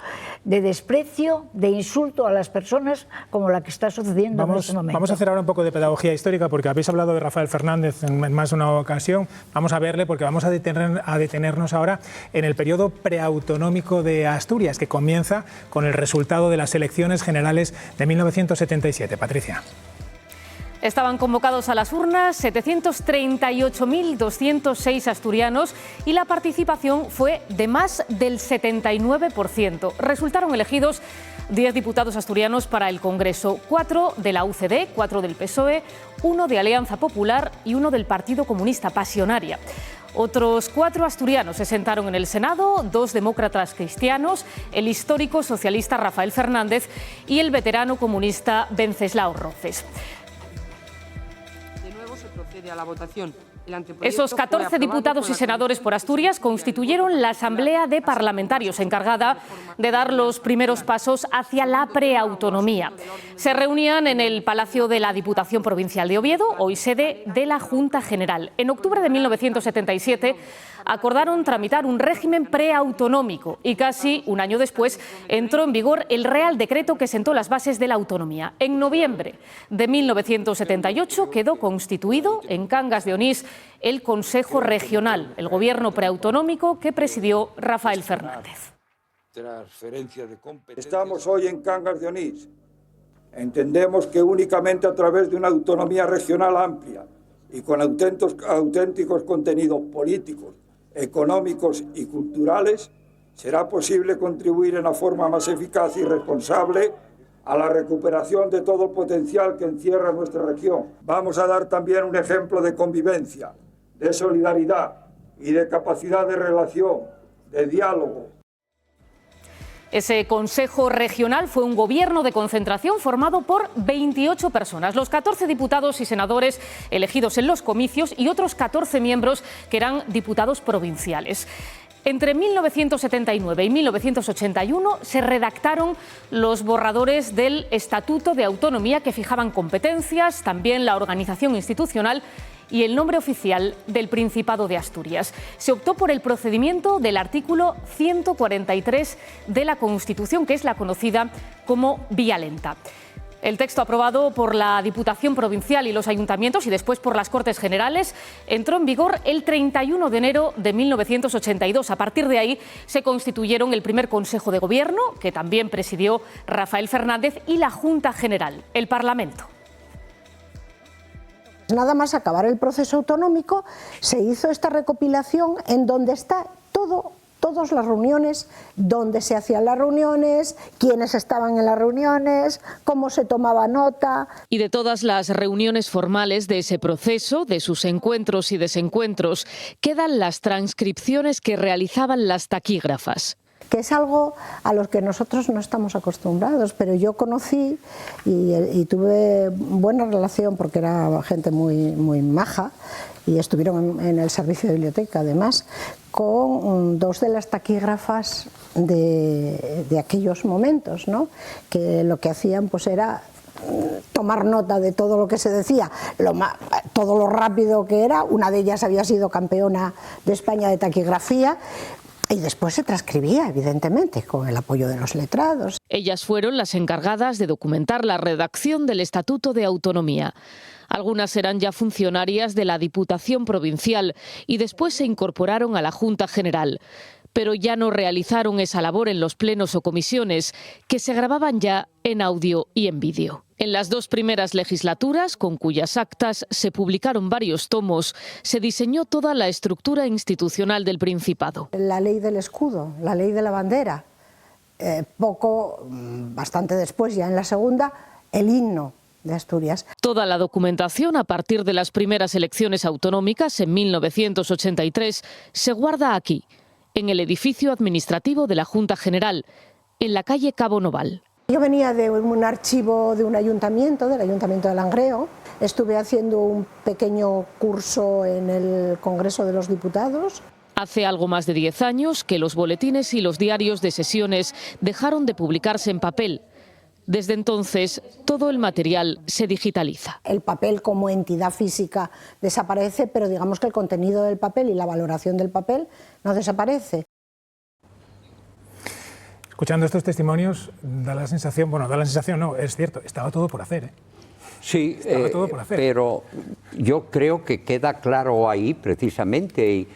de desprecio, de insulto a las personas, como la que está sucediendo en este momento. Vamos a hacer ahora un poco de pedagogía histórica, porque habéis hablado de Rafael Fernández en más de una ocasión. Vamos a verle, porque vamos a detenernos ahora en el periodo preautonómico de Asturias, que comienza con el resultado de las elecciones generales de 1977. Patricia. Estaban convocados a las urnas 738.206 asturianos y la participación fue de más del 79%. Resultaron elegidos 10 diputados asturianos para el Congreso, 4 de la UCD, 4 del PSOE, 1 de Alianza Popular y 1 del Partido Comunista Pasionaria. Otros 4 asturianos se sentaron en el Senado, 2 demócratas cristianos, el histórico socialista Rafael Fernández y el veterano comunista Wenceslao Roces. A la votación. Esos 14 diputados y senadores por Asturias constituyeron la Asamblea de Parlamentarios encargada de dar los primeros pasos hacia la preautonomía. Se reunían en el Palacio de la Diputación Provincial de Oviedo, hoy sede de la Junta General. En octubre de 1977 acordaron tramitar un régimen preautonómico y casi un año después entró en vigor el Real Decreto que sentó las bases de la autonomía. En noviembre de 1978 quedó constituido en Cangas de Onís el Consejo Regional, el gobierno preautonómico que presidió Rafael Fernández. Estamos hoy en Cangas de Onís. Entendemos que únicamente a través de una autonomía regional amplia y con auténticos contenidos políticos, económicos y culturales, será posible contribuir en la forma más eficaz y responsable a la recuperación de todo el potencial que encierra nuestra región. Vamos a dar también un ejemplo de convivencia, de solidaridad y de capacidad de relación, de diálogo. Ese Consejo Regional fue un gobierno de concentración formado por 28 personas, los 14 diputados y senadores elegidos en los comicios y otros 14 miembros que eran diputados provinciales. Entre 1979 y 1981 se redactaron los borradores del Estatuto de Autonomía que fijaban competencias, también la organización institucional y el nombre oficial del Principado de Asturias. Se optó por el procedimiento del artículo 143 de la Constitución, que es la conocida como vía lenta. El texto aprobado por la Diputación Provincial y los ayuntamientos y después por las Cortes Generales entró en vigor el 31 de enero de 1982. A partir de ahí se constituyeron el primer Consejo de Gobierno, que también presidió Rafael Fernández, y la Junta General, el Parlamento. Nada más acabar el proceso autonómico, se hizo esta recopilación en donde está todas las reuniones, dónde se hacían las reuniones, quiénes estaban en las reuniones, cómo se tomaba nota. Y de todas las reuniones formales de ese proceso, de sus encuentros y desencuentros, quedan las transcripciones que realizaban las taquígrafas. que es algo a lo que nosotros no estamos acostumbrados, pero yo conocí y tuve buena relación porque era gente muy maja y estuvieron en el servicio de biblioteca además, con dos de las taquígrafas de aquellos momentos, ¿no? Que lo que hacían pues era tomar nota de todo lo que se decía, todo lo rápido que era. Una de ellas había sido campeona de España de taquigrafía. Y después se transcribía, evidentemente, con el apoyo de los letrados. Ellas fueron las encargadas de documentar la redacción del Estatuto de Autonomía. Algunas eran ya funcionarias de la Diputación Provincial y después se incorporaron a la Junta General. Pero ya no realizaron esa labor en los plenos o comisiones, que se grababan ya en audio y en vídeo. En las 2 primeras legislaturas, con cuyas actas se publicaron varios tomos, se diseñó toda la estructura institucional del Principado. La ley del escudo, la ley de la bandera, bastante después, ya en la segunda, el himno de Asturias. Toda la documentación a partir de las primeras elecciones autonómicas en 1983 se guarda aquí, en el edificio administrativo de la Junta General, en la calle Cabo Noval. Yo venía de un archivo de un ayuntamiento, del Ayuntamiento de Langreo. Estuve haciendo un pequeño curso en el Congreso de los Diputados. Hace algo más de 10 años que los boletines y los diarios de sesiones dejaron de publicarse en papel. Desde entonces, todo el material se digitaliza. El papel como entidad física desaparece, pero digamos que el contenido del papel y la valoración del papel no desaparece. Escuchando estos testimonios, da la sensación, no, es cierto, estaba todo por hacer. Sí, estaba todo por hacer. Pero yo creo que queda claro ahí precisamente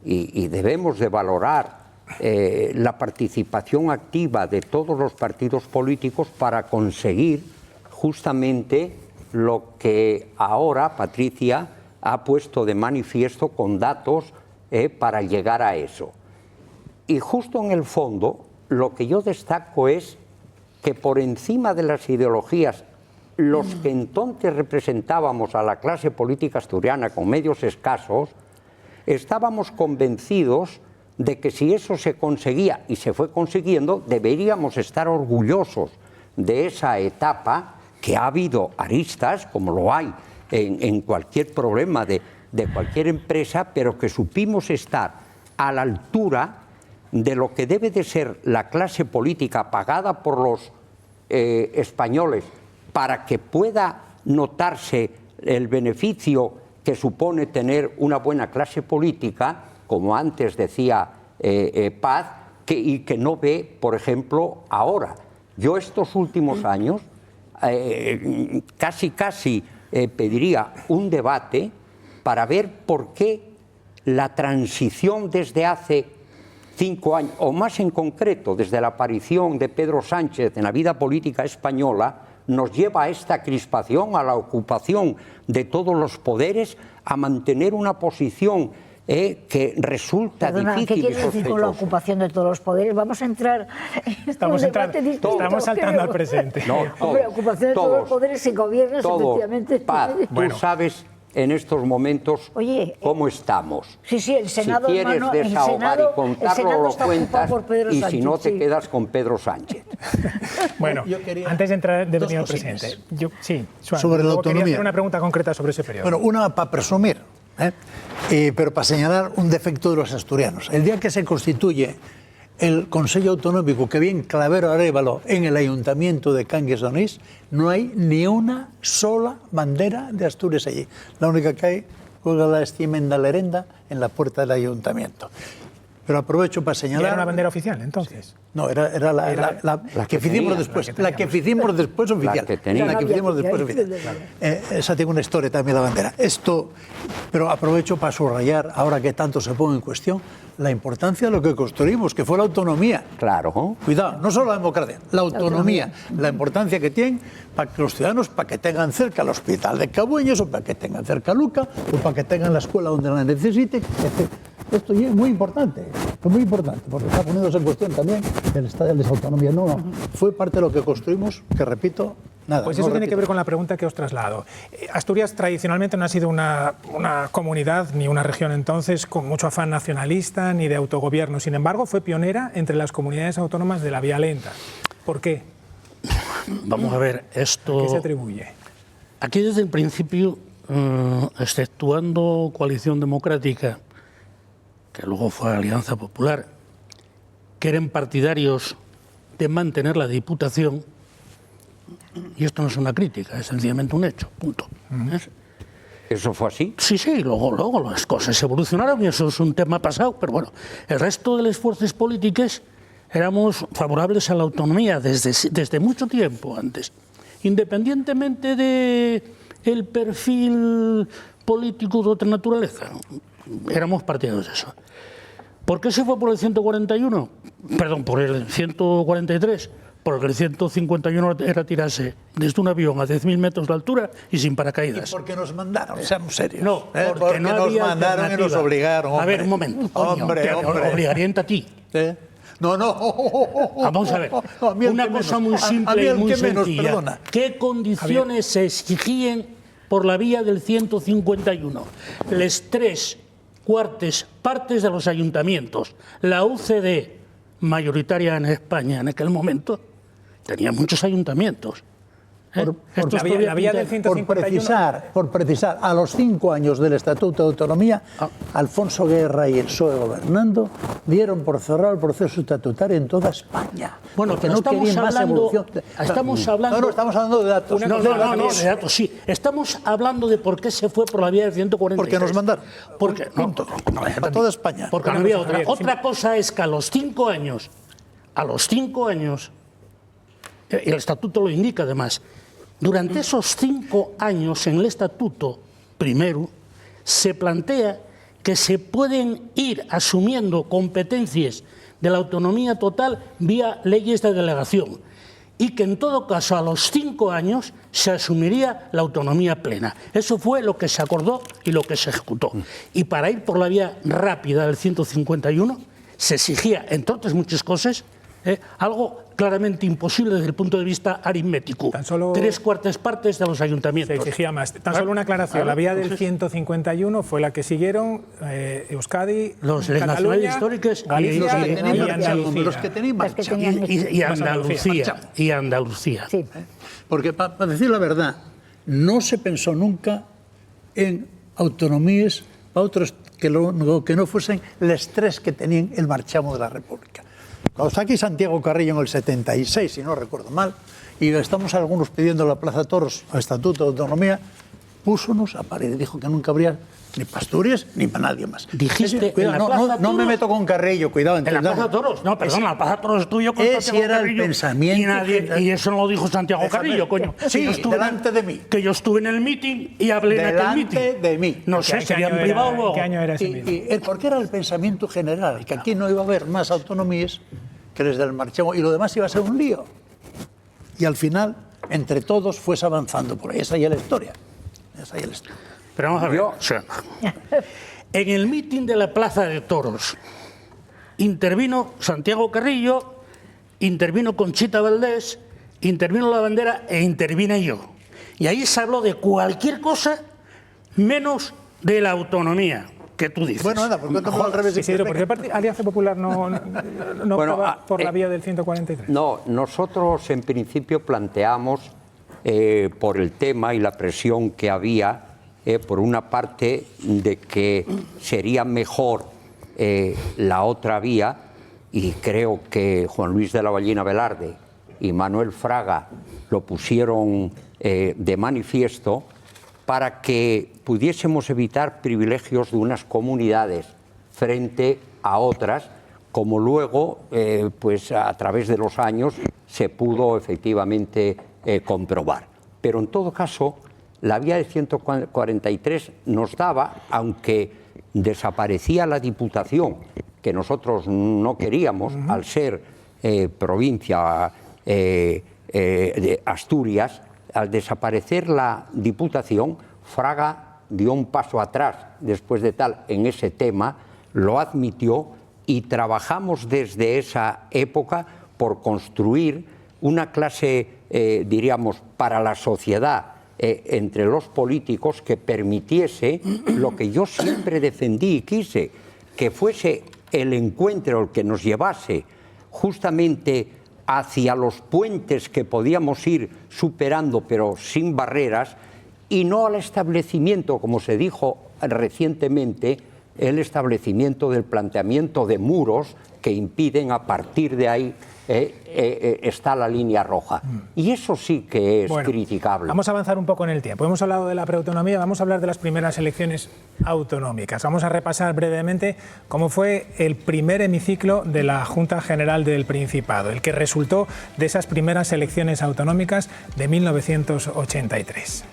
y debemos de valorar la participación activa de todos los partidos políticos para conseguir justamente lo que ahora Patricia ha puesto de manifiesto con datos para llegar a eso. Y justo en el fondo, lo que yo destaco es que por encima de las ideologías, los que entonces representábamos a la clase política asturiana con medios escasos, estábamos convencidos de que si eso se conseguía y se fue consiguiendo, deberíamos estar orgullosos de esa etapa, que ha habido aristas, como lo hay en cualquier problema de cualquier empresa, pero que supimos estar a la altura de lo que debe de ser la clase política pagada por los españoles para que pueda notarse el beneficio que supone tener una buena clase política, como antes decía Paz, y que no ve, por ejemplo, ahora. Yo estos últimos años casi pediría un debate para ver por qué la transición desde hace 5 años, o más en concreto, desde la aparición de Pedro Sánchez en la vida política española, nos lleva a esta crispación, a la ocupación de todos los poderes, a mantener una posición que resulta difícil. ¿Qué quiere decir con la ocupación de todos los poderes? Vamos a entrar en un debate distinto. Estamos saltando al presente. No, hombre, ocupación de todos los poderes y gobiernos, efectivamente. Paz, tú sabes en estos momentos cómo estamos. Sí, el Senado, si quieres hermano, desahogar y contarlo, lo cuentas, y si no, te sí. quedas con Pedro Sánchez. Bueno, antes de entrar de venir al presidente, sobre la autonomía. Quería hacer una pregunta concreta sobre ese periodo. Bueno, una para presumir, pero para señalar un defecto de los asturianos. El día que se constituye el Consejo Autonómico, que viene Clavero Arévalo en el Ayuntamiento de Cangues de Onís, no hay ni una sola bandera de Asturias allí. La única que hay cuelga la estimenda lerenda en la puerta del Ayuntamiento. Pero aprovecho para señalar... ¿Y era una bandera oficial, entonces? No, era la que hicimos después. La que hicimos después oficial. La que hicimos después oficial. Esa tiene una historia también, la bandera. Pero aprovecho para subrayar, ahora que tanto se pone en cuestión, la importancia de lo que construimos, que fue la autonomía. Claro. Cuidado, no solo la democracia, la autonomía. La importancia que tienen para que los ciudadanos, para que tengan cerca el hospital de Cabueños, o para que tengan cerca Luca, o para que tengan la escuela donde la necesiten, etc. Esto es muy importante, porque está poniéndose en cuestión también el estado de esa autonomía. No, fue parte de lo que construimos, que repito, Nada, Pues no eso tiene repito. que ver con la pregunta que os traslado. Asturias tradicionalmente no ha sido una comunidad ni una región entonces con mucho afán nacionalista ni de autogobierno. Sin embargo, fue pionera entre las comunidades autónomas de la vía lenta. ¿Por qué? Vamos a ver, esto... ¿A qué se atribuye? Aquí desde el principio, exceptuando Coalición Democrática, que luego fue Alianza Popular, que eran partidarios de mantener la Diputación, y esto no es una crítica, es sencillamente un hecho, punto. ¿Eso fue así? Sí, sí, luego las cosas evolucionaron y eso es un tema pasado, pero bueno, el resto de las fuerzas políticas éramos favorables a la autonomía desde mucho tiempo antes, independientemente del perfil político de otra naturaleza, éramos partidarios de eso. ¿Por qué se fue por el 141? Perdón, por el 143. Porque el 151 era tirarse desde un avión a 10.000 metros de altura y sin paracaídas. ¿Y por qué nos mandaron? Seamos serios. No, porque no nos había mandaron y nos alternativa. obligaron. A ver, un momento. Coño, Hombre. te obligarían a ti. No. Vamos a ver. Una cosa muy simple y muy sencilla. ¿Qué condiciones se exigían por la vía del 151? Las 3/4 partes de los ayuntamientos. La UCD, mayoritaria en España en aquel momento, tenía muchos ayuntamientos. La vía del 151... Por precisar, a los 5 años del Estatuto de Autonomía, Alfonso Guerra y el PSOE gobernando dieron por cerrado el proceso estatutario en toda España. Bueno, porque pero no querían más evolución. Estamos hablando... No, estamos hablando de datos. No, de datos, sí. Estamos hablando de por qué se fue por la vía del 143. Porque nos mandaron. Porque, a toda España. Porque no había otra. Otra cosa es que a los 5 años, el Estatuto lo indica además, durante esos 5 años en el Estatuto, primero, se plantea que se pueden ir asumiendo competencias de la autonomía total vía leyes de delegación y que en todo caso a los 5 años se asumiría la autonomía plena. Eso fue lo que se acordó y lo que se ejecutó. Y para ir por la vía rápida del 151 se exigía, entre otras muchas cosas, algo claramente imposible desde el punto de vista aritmético. 3/4 partes de los ayuntamientos. Se exigía más. Tan solo una aclaración. La vía del 151 fue la que siguieron Euskadi, los Cataluña, históricos Galicia y Andalucía. Sí. Porque, para decir la verdad, no se pensó nunca en autonomías para otros que no fuesen las 3 que tenían el marchamo de la República. Cuando está aquí Santiago Carrillo en el 76, si no recuerdo mal, y estamos algunos pidiendo la Plaza Toros al Estatuto de Autonomía, púsonos a pared y dijo que nunca habría ni para Asturias ni para nadie más. Dijiste, cuidado, no me meto con Carrillo, cuidado. En la Plaza Toros, no, perdona, la Plaza Toros es tuyo con Ese Santiago era Carrillo, el pensamiento. y eso no lo dijo Santiago Carrillo, coño. Sí, delante de mí. Que yo estuve en el meeting y hablé en aquel meeting. Delante de mí. No sé, sería en privado luego. ¿Qué año era ese meeting? Porque era el pensamiento general, que aquí no iba a haber más autonomías que les del marchamo, y lo demás iba a ser un lío. Y al final, entre todos, fuese avanzando por ahí. Esa ya es la historia. Pero vamos a ver. En el mitin de la Plaza de Toros intervino Santiago Carrillo, intervino Conchita Valdés, intervino la bandera e intervine yo. Y ahí se habló de cualquier cosa menos de la autonomía que tú dices. Bueno, anda, ¿por qué no al revés? Isidro, ¿por qué Alianza Popular no optaba por la vía del 143? No, nosotros en principio planteamos por el tema y la presión que había, por una parte, de que sería mejor la otra vía, y creo que Juan Luis de la Ballina Velarde y Manuel Fraga lo pusieron de manifiesto, para que pudiésemos evitar privilegios de unas comunidades frente a otras, como luego, pues a través de los años, se pudo efectivamente comprobar. Pero en todo caso, la vía de 143 nos daba, aunque desaparecía la Diputación, que nosotros no queríamos, al ser provincia de Asturias, al desaparecer la Diputación, Fraga dio un paso atrás después de tal en ese tema, lo admitió y trabajamos desde esa época por construir una clase diríamos, para la sociedad, entre los políticos, que permitiese lo que yo siempre defendí y quise, que fuese el encuentro el que nos llevase justamente hacia los puentes que podíamos ir superando, pero sin barreras, y no al establecimiento, como se dijo recientemente, el establecimiento del planteamiento de muros que impiden, a partir de ahí está la línea roja. Y eso sí que es criticable. Vamos a avanzar un poco en el tiempo. Hemos hablado de la preautonomía, vamos a hablar de las primeras elecciones autonómicas. Vamos a repasar brevemente cómo fue el primer hemiciclo de la Junta General del Principado, el que resultó de esas primeras elecciones autonómicas de 1983.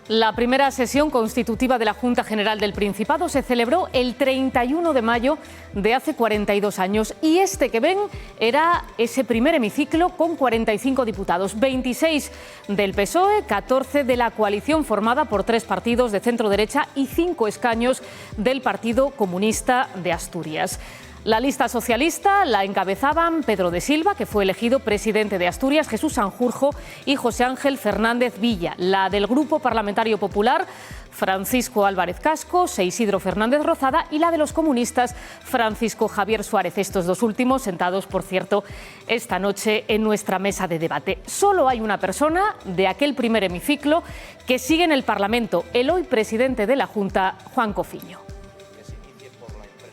La primera sesión constitutiva de la Junta General del Principado se celebró el 31 de mayo de hace 42 años y este que ven era ese primer hemiciclo con 45 diputados, 26 del PSOE, 14 de la coalición formada por 3 partidos de centro-derecha y 5 escaños del Partido Comunista de Asturias. La lista socialista la encabezaban Pedro de Silva, que fue elegido presidente de Asturias, Jesús Sanjurjo y José Ángel Fernández Villa. La del Grupo Parlamentario Popular, Francisco Álvarez Cascos e Isidro Fernández Rozada, y la de los comunistas, Francisco Javier Suárez. Estos dos últimos sentados, por cierto, esta noche en nuestra mesa de debate. Solo hay una persona de aquel primer hemiciclo que sigue en el Parlamento, el hoy presidente de la Junta, Juan Cofiño.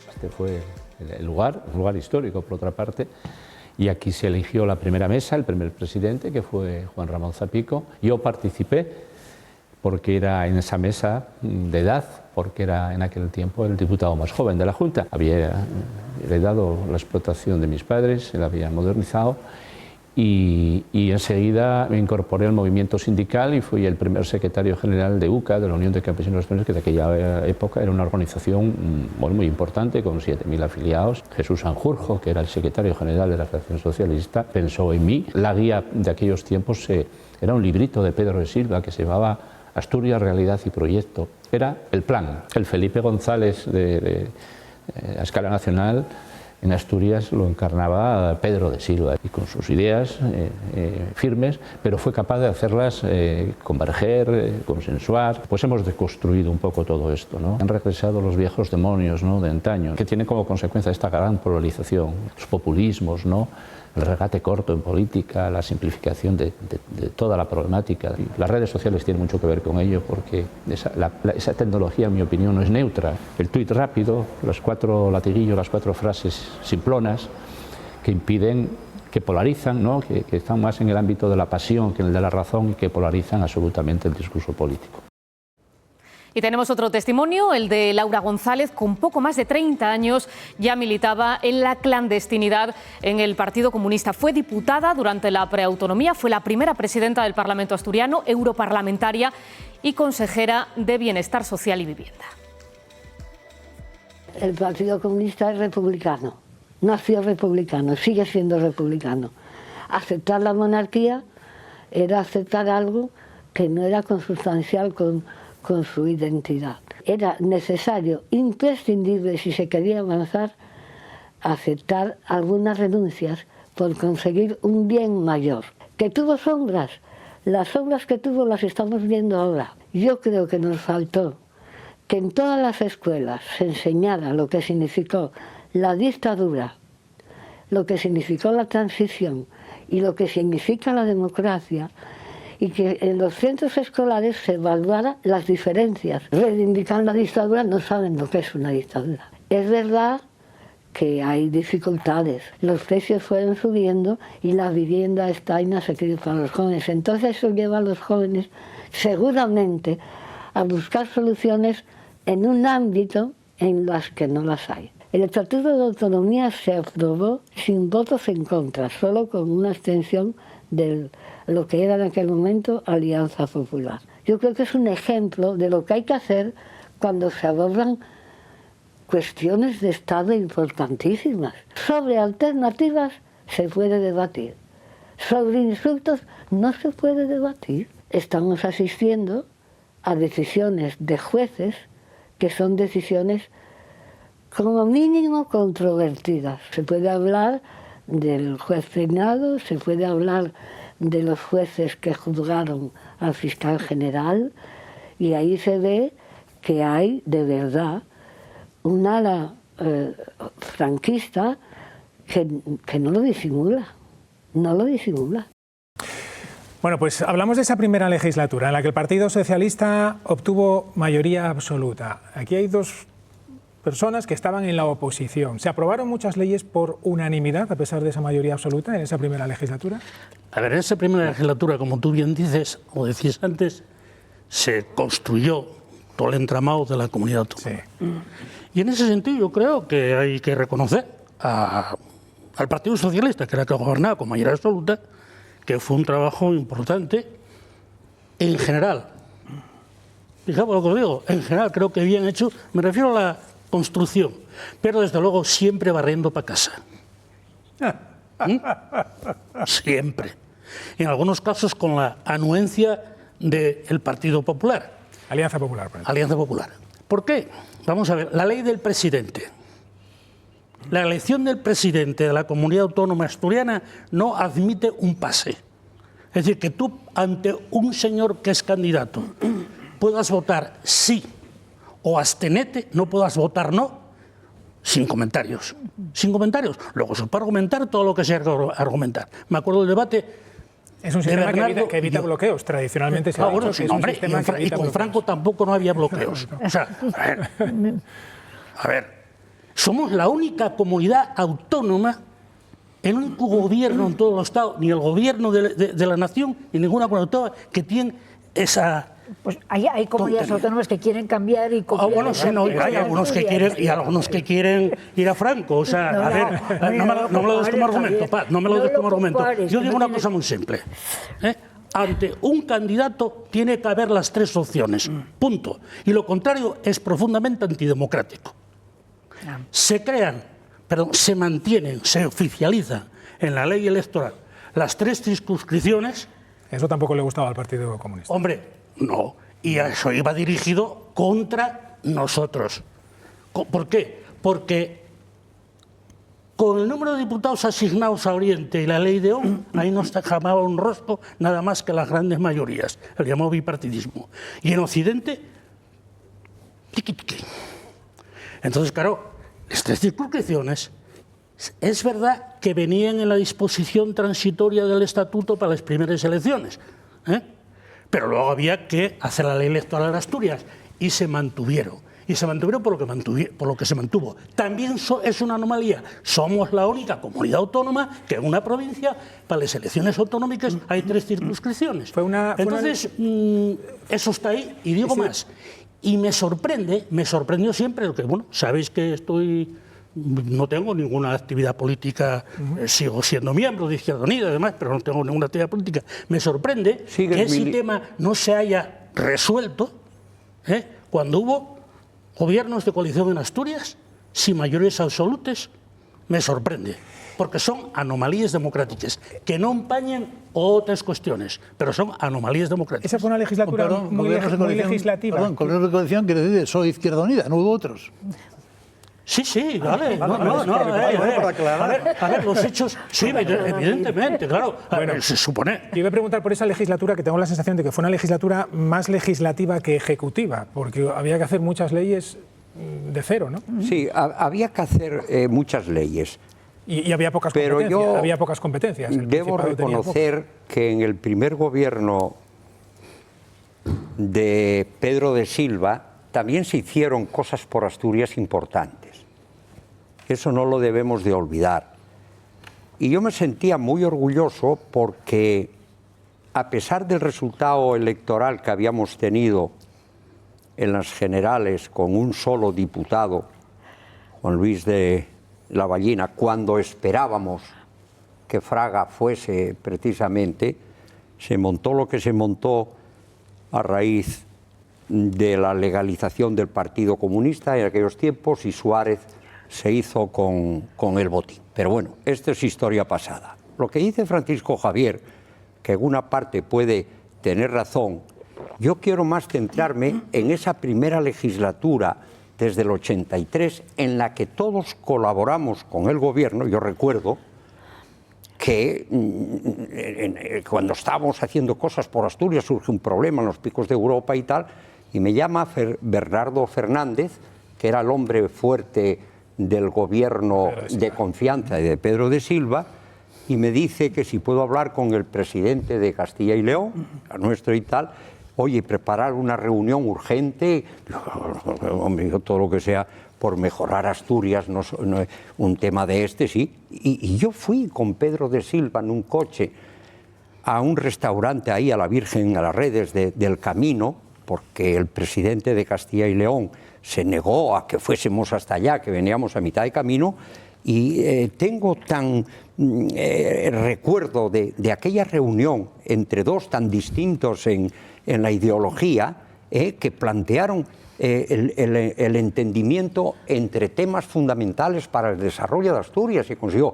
Este fue el lugar, un lugar histórico por otra parte, y aquí se eligió la primera mesa, el primer presidente, que fue Juan Ramón Zapico. Yo participé porque era en esa mesa de edad, porque era en aquel tiempo el diputado más joven de la Junta. Había heredado la explotación de mis padres, se la había modernizado, y enseguida me incorporé al movimiento sindical y fui el primer secretario general de UCA, de la Unión de Campesinos Españoles, que de aquella época era una organización muy importante, con 7.000 afiliados. Jesús Sanjurjo, que era el secretario general de la Federación Socialista, pensó en mí. La guía de aquellos tiempos era un librito de Pedro de Silva que se llamaba Asturias, Realidad y Proyecto. Era el plan. El Felipe González a escala nacional, en Asturias lo encarnaba Pedro de Silva, y con sus ideas firmes, pero fue capaz de hacerlas converger, consensuar. Pues hemos deconstruido un poco todo esto, ¿no? Han regresado los viejos demonios, ¿no?, de antaño, que tienen como consecuencia esta gran polarización, los populismos, ¿no?, el regate corto en política, la simplificación de toda la problemática. Las redes sociales tienen mucho que ver con ello, porque esa tecnología, en mi opinión, no es neutra. El tuit rápido, los 4 latiguillos, las 4 frases simplonas que impiden, que polarizan, ¿no?, que están más en el ámbito de la pasión que en el de la razón, y que polarizan absolutamente el discurso político. Y tenemos otro testimonio, el de Laura González. Con poco más de 30 años ya militaba en la clandestinidad en el Partido Comunista. Fue diputada durante la preautonomía, fue la primera presidenta del Parlamento asturiano, europarlamentaria y consejera de Bienestar Social y Vivienda. El Partido Comunista es republicano, nació republicano, sigue siendo republicano. Aceptar la monarquía era aceptar algo que no era consustancial con su identidad. Era necesario, imprescindible, si se quería avanzar, aceptar algunas renuncias por conseguir un bien mayor. ¿Que tuvo sombras? Las sombras que tuvo las estamos viendo ahora. Yo creo que nos faltó que en todas las escuelas se enseñara lo que significó la dictadura, lo que significó la transición y lo que significa la democracia, y que en los centros escolares se evaluaran las diferencias. Reivindican la dictadura, no saben lo que es una dictadura. Es verdad que hay dificultades, los precios fueron subiendo y la vivienda está inasequible para los jóvenes. Entonces eso lleva a los jóvenes seguramente a buscar soluciones en un ámbito en las que no las hay. El Estatuto de Autonomía se aprobó sin votos en contra, solo con una abstención de lo que era en aquel momento Alianza Popular. Yo creo que es un ejemplo de lo que hay que hacer cuando se abordan cuestiones de Estado importantísimas. Sobre alternativas se puede debatir, sobre insultos no se puede debatir. Estamos asistiendo a decisiones de jueces que son decisiones como mínimo controvertidas. Se puede hablar del juez Peinado, se puede hablar de los jueces que juzgaron al fiscal general, y ahí se ve que hay de verdad un ala franquista que no lo disimula, no lo disimula. Bueno, pues hablamos de esa primera legislatura en la que el Partido Socialista obtuvo mayoría absoluta. Aquí hay dos personas que estaban en la oposición. ¿Se aprobaron muchas leyes por unanimidad a pesar de esa mayoría absoluta en esa primera legislatura? A ver, en esa primera legislatura, como tú bien dices, o decías antes, se construyó todo el entramado de la comunidad autónoma. Sí. Y en ese sentido yo creo que hay que reconocer al Partido Socialista, que era el que gobernaba con mayoría absoluta, que fue un trabajo importante en general. Fijaos lo que os digo, en general creo que bien hecho, me refiero a la construcción, pero desde luego siempre barriendo para casa. Siempre. En algunos casos con la anuencia del Partido Popular. Alianza Popular. Por ejemplo. Alianza Popular. ¿Por qué? Vamos a ver, la ley del presidente. La elección del presidente de la comunidad autónoma asturiana no admite un pase. Es decir, que tú ante un señor que es candidato puedas votar sí o abstenete, no puedas votar no, sin comentarios. Sin comentarios. Luego se puede argumentar todo lo que sea argumentar. Me acuerdo del debate. Es un sistema que evita bloqueos. Tradicionalmente se ha dicho que es un sistema que evita bloqueos. Y con Franco tampoco no había bloqueos. O sea, a ver. Somos la única comunidad autónoma, el único gobierno en todo el Estado, ni el gobierno de la nación, ni ninguna comunidad autónoma que tiene esa... Pues hay comunidades autónomas que quieren cambiar y... bueno, sí, no, hay algunos que quieren y algunos que quieren ir a Franco. O sea, a ver, no me lo des como argumento, Paz, no me lo des como argumento. Yo digo una cosa muy simple. Ante un candidato tiene que haber las tres opciones, punto. Y lo contrario es profundamente antidemocrático. Se mantienen, se oficializan en la ley electoral las tres circunscripciones. Eso tampoco le gustaba al Partido Comunista. Hombre, no. Y eso iba dirigido contra nosotros. ¿Por qué? Porque con el número de diputados asignados a Oriente y la ley de ON, ahí no se jamaba un rostro nada más que las grandes mayorías, el llamado bipartidismo. Y en Occidente, tiqui tiqui. Entonces, claro, estas circunscripciones es verdad que venían en la disposición transitoria del estatuto para las primeras elecciones, pero luego había que hacer la ley electoral de Asturias y se mantuvieron. Y se mantuvieron por lo que se mantuvo. También es una anomalía. Somos la única comunidad autónoma que en una provincia, para las elecciones autonómicas, hay tres circunscripciones. Entonces, eso está ahí. Y digo más. Y me sorprendió siempre, porque bueno, sabéis que no tengo ninguna actividad política, sigo siendo miembro de Izquierda Unida, además, pero no tengo ninguna actividad política. Me sorprende que ese tema no se haya resuelto cuando hubo gobiernos de coalición en Asturias, sin mayorías absolutas. Me sorprende, porque son anomalías democráticas, que no empañan otras cuestiones, pero son anomalías democráticas. Esa fue una legislatura muy legislativa. Perdón, con la coalición quiere decir soy Izquierda Unida, no hubo otros. Sí, vale. A ver, los hechos, sí, evidentemente, claro. Bueno, se supone. Yo iba a preguntar por esa legislatura, que tengo la sensación de que fue una legislatura más legislativa que ejecutiva, porque había que hacer muchas leyes de cero, ¿no? Sí, había que hacer muchas leyes. Y había pocas competencias. Pero había pocas competencias. Debo reconocer que en el primer gobierno de Pedro de Silva también se hicieron cosas por Asturias importantes. Eso no lo debemos de olvidar. Y yo me sentía muy orgulloso porque, a pesar del resultado electoral que habíamos tenido en las generales con un solo diputado, Juan Luis de la Ballina, cuando esperábamos que Fraga fuese precisamente, se montó lo que se montó a raíz de la legalización del Partido Comunista en aquellos tiempos, y Suárez se hizo con el botín. Pero bueno, esto es historia pasada. Lo que dice Francisco Javier, que en una parte puede tener razón, yo quiero más centrarme en esa primera legislatura desde el 83, en la que todos colaboramos con el gobierno. Yo recuerdo que cuando estábamos haciendo cosas por Asturias surge un problema en los picos de Europa y tal, y me llama Bernardo Fernández, que era el hombre fuerte del gobierno de confianza de Pedro de Silva, y me dice que si puedo hablar con el presidente de Castilla y León, a nuestro y tal, oye, preparar una reunión urgente, hombre, todo lo que sea por mejorar Asturias, no, un tema de este, sí. Y yo fui con Pedro de Silva en un coche a un restaurante ahí a la Virgen, a las redes del Camino, porque el presidente de Castilla y León se negó a que fuésemos hasta allá, que veníamos a mitad de camino, y tengo tan recuerdo de aquella reunión entre dos tan distintos en la ideología, que plantearon el entendimiento entre temas fundamentales para el desarrollo de Asturias, y consiguió.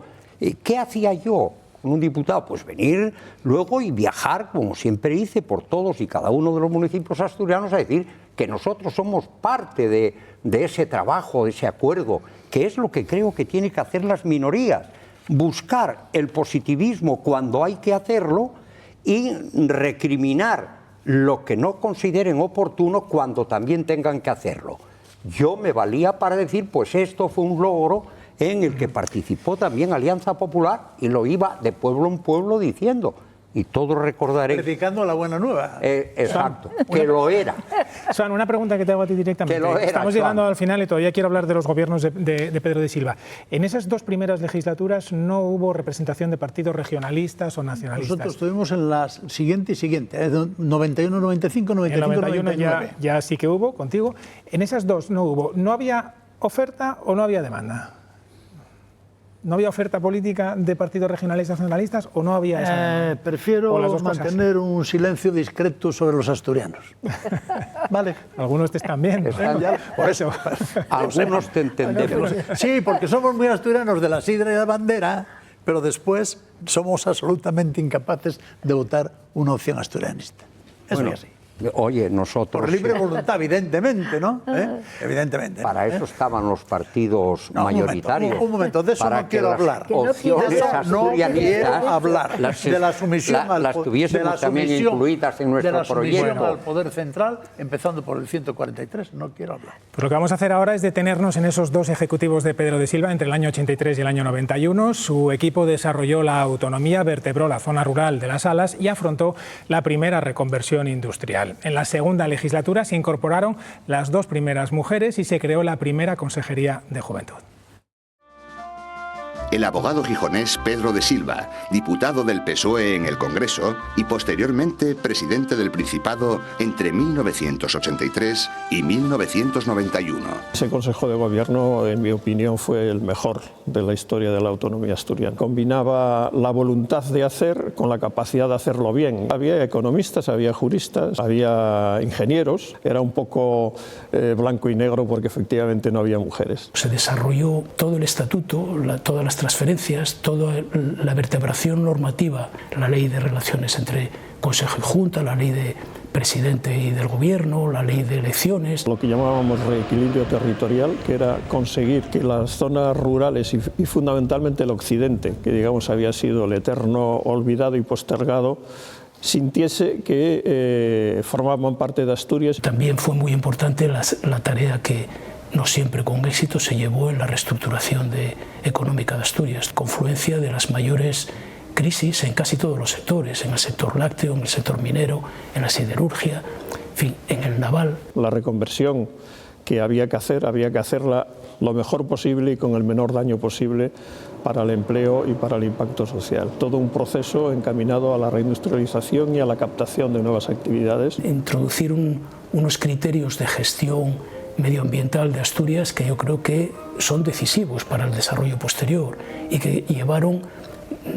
¿Qué hacía yo con un diputado? Pues venir luego y viajar, como siempre hice, por todos y cada uno de los municipios asturianos a decir que nosotros somos parte de ese trabajo, de ese acuerdo, que es lo que creo que tienen que hacer las minorías, buscar el positivismo cuando hay que hacerlo y recriminar lo que no consideren oportuno cuando también tengan que hacerlo. Yo me valía para decir, pues esto fue un logro en el que participó también Alianza Popular, y lo iba de pueblo en pueblo diciendo, y todos recordaré... Predicando la buena nueva. Exacto, que lo era. Suan, una pregunta que te hago a ti directamente. Que lo era, Estamos llegando al final y todavía quiero hablar de los gobiernos de Pedro de Silva. En esas dos primeras legislaturas no hubo representación de partidos regionalistas o nacionalistas. Nosotros estuvimos en la siguiente, 91, 95, 95, en 91 99. ya sí que hubo, contigo. En esas dos no hubo. ¿No había oferta o no había demanda? ¿No había oferta política de partidos regionalistas nacionalistas o no había esa? Prefiero mantener un silencio discreto sobre los asturianos. Vale. Algunos te están bien. Por eso. Algunos te entendemos. Sí, porque somos muy asturianos de la sidra y la bandera, pero después somos absolutamente incapaces de votar una opción asturianista. Eso es así. Oye, nosotros... Por libre voluntad, evidentemente, ¿no? Evidentemente. Para eso estaban los partidos mayoritarios. Un momento, de eso no quiero hablar. No quiero hablar de la sumisión incluidas en nuestro proyecto. Al poder central, empezando por el 143, no quiero hablar. Pues lo que vamos a hacer ahora es detenernos en esos dos ejecutivos de Pedro de Silva entre el año 83 y el año 91. Su equipo desarrolló la autonomía, vertebró la zona rural de las Salas y afrontó la primera reconversión industrial. En la segunda legislatura se incorporaron las dos primeras mujeres y se creó la primera Consejería de Juventud. El abogado gijonés Pedro de Silva, diputado del PSOE en el Congreso y posteriormente presidente del Principado entre 1983 y 1991. Ese Consejo de Gobierno, en mi opinión, fue el mejor de la historia de la autonomía asturiana. Combinaba la voluntad de hacer con la capacidad de hacerlo bien. Había economistas, había juristas, había ingenieros. Era un poco blanco y negro porque efectivamente no había mujeres. Se desarrolló todo el estatuto, todas las transferencias, toda la vertebración normativa, la ley de relaciones entre Consejo y Junta, la ley de presidente y del gobierno, la ley de elecciones. Lo que llamábamos reequilibrio territorial, que era conseguir que las zonas rurales y fundamentalmente el occidente, que digamos había sido el eterno olvidado y postergado, sintiese que formaban parte de Asturias. También fue muy importante la tarea que no siempre con éxito se llevó en la reestructuración económica de Asturias, confluencia de las mayores crisis en casi todos los sectores, en el sector lácteo, en el sector minero, en la siderurgia, en fin, en el naval. La reconversión que había que hacerla lo mejor posible y con el menor daño posible para el empleo y para el impacto social. Todo un proceso encaminado a la reindustrialización y a la captación de nuevas actividades. Introducir unos criterios de gestión medioambiental de Asturias que yo creo que son decisivos para el desarrollo posterior y que llevaron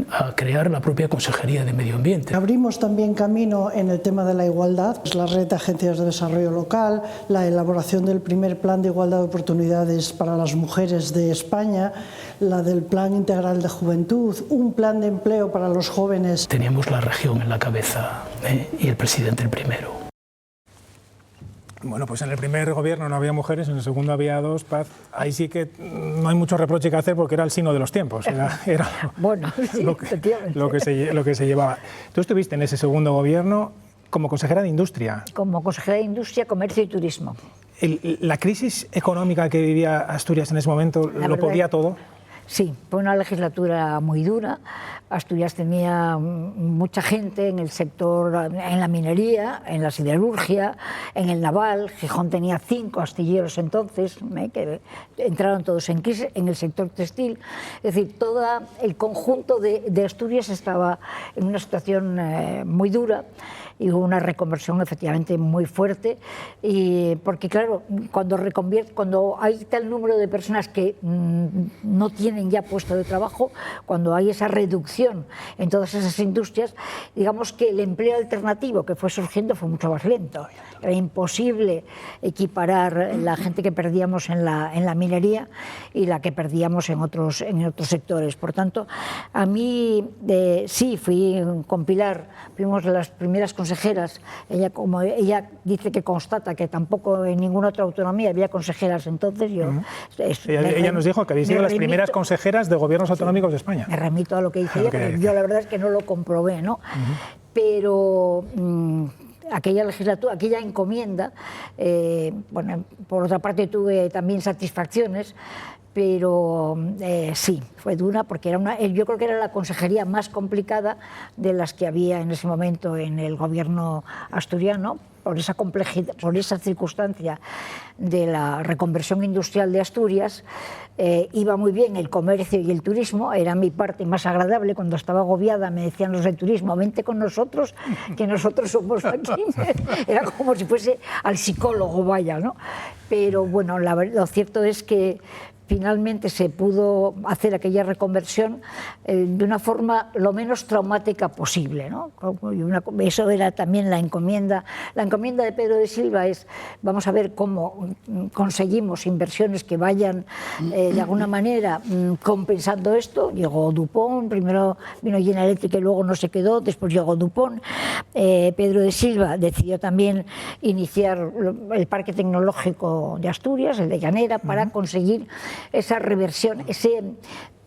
a crear la propia Consejería de Medio Ambiente. Abrimos también camino en el tema de la igualdad, la red de agencias de desarrollo local, la elaboración del primer plan de igualdad de oportunidades para las mujeres de España, la del plan integral de juventud, un plan de empleo para los jóvenes. Teníamos la región en la cabeza y el presidente el primero. Bueno, pues en el primer gobierno no había mujeres, en el segundo había 2, Paz. Ahí sí que no hay mucho reproche que hacer porque era el signo de los tiempos. Era bueno, sí, lo que se llevaba. Tú estuviste en ese segundo gobierno como consejera de Industria. Como consejera de Industria, Comercio y Turismo. ¿La crisis económica que vivía Asturias en ese momento lo podía todo? Sí, fue una legislatura muy dura. Asturias tenía mucha gente en el sector, en la minería, en la siderurgia, en el naval. Gijón tenía 5 astilleros entonces, que entraron todos en crisis, en el sector textil. Es decir, todo el conjunto de Asturias estaba en una situación muy dura y hubo una reconversión efectivamente muy fuerte, y porque claro, cuando hay tal número de personas que no tienen ya puesto de trabajo, cuando hay esa reducción en todas esas industrias, digamos que el empleo alternativo que fue surgiendo fue mucho más lento. Era imposible equiparar la gente que perdíamos en la minería y la que perdíamos en otros sectores. Por tanto, a mí sí, fui con Pilar, fuimos las primeras consejeras. Como ella dice que constata que tampoco en ninguna otra autonomía había consejeras entonces, ella nos dijo que habéis sido las primeras consejeras de gobiernos autonómicos de España. Me remito a lo que dice ella, pero yo la verdad es que no lo comprobé, ¿no? Pero aquella legislatura, aquella encomienda, bueno, por otra parte tuve también satisfacciones, pero sí, fue dura porque yo creo que era la consejería más complicada de las que había en ese momento en el gobierno asturiano, por esa complejidad, por esa circunstancia de la reconversión industrial de Asturias. Iba muy bien el comercio y el turismo, era mi parte más agradable. Cuando estaba agobiada me decían los del turismo, vente con nosotros, que nosotros somos aquí. Era como si fuese al psicólogo, vaya, ¿no? Pero bueno, lo cierto es que finalmente se pudo hacer aquella reconversión de una forma lo menos traumática posible, ¿no? Eso era también la encomienda. La encomienda de Pedro de Silva es, vamos a ver cómo conseguimos inversiones que vayan de alguna manera compensando esto. Llegó Dupont, primero vino General Electric y luego no se quedó, después llegó Dupont. Pedro de Silva decidió también iniciar el Parque Tecnológico de Asturias, el de Llanera, para conseguir esa reversión, ese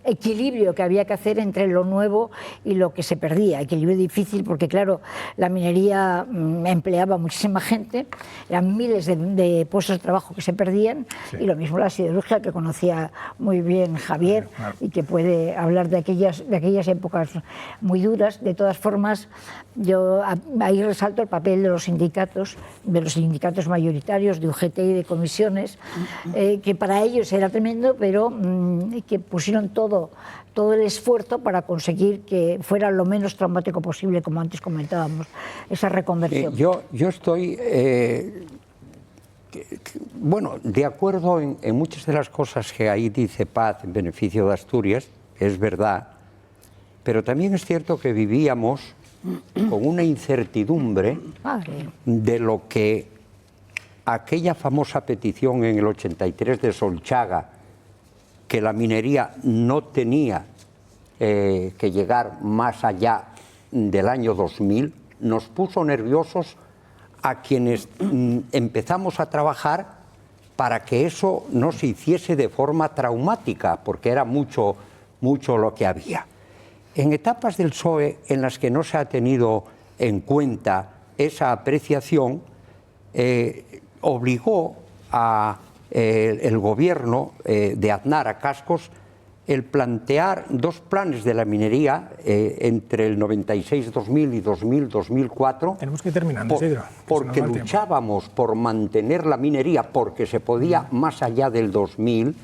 equilibrio que había que hacer entre lo nuevo y lo que se perdía. Equilibrio difícil porque, claro, la minería empleaba muchísima gente, eran miles de puestos de trabajo que se perdían, y lo mismo la siderurgia, que conocía muy bien Javier, y que puede hablar de aquellas épocas muy duras. De todas formas, yo ahí resalto el papel de los sindicatos mayoritarios, de UGT y de comisiones, que para ellos era tremendo, pero que pusieron todo el esfuerzo para conseguir que fuera lo menos traumático posible, como antes comentábamos, esa reconversión. Yo estoy bueno, de acuerdo en muchas de las cosas que ahí dice Paz en beneficio de Asturias, es verdad, pero también es cierto que vivíamos con una incertidumbre de lo que aquella famosa petición en el 83 de Solchaga, que la minería no tenía que llegar más allá del año 2000, nos puso nerviosos a quienes empezamos a trabajar para que eso no se hiciese de forma traumática, porque era mucho lo que había. En etapas del PSOE en las que no se ha tenido en cuenta esa apreciación, obligó a el gobierno de Aznar a Cascos el plantear 2 planes de la minería entre el 96-2000 y 2000-2004. Tenemos que ir terminando, Isidro, porque luchábamos por mantener la minería, porque se podía más allá del 2000,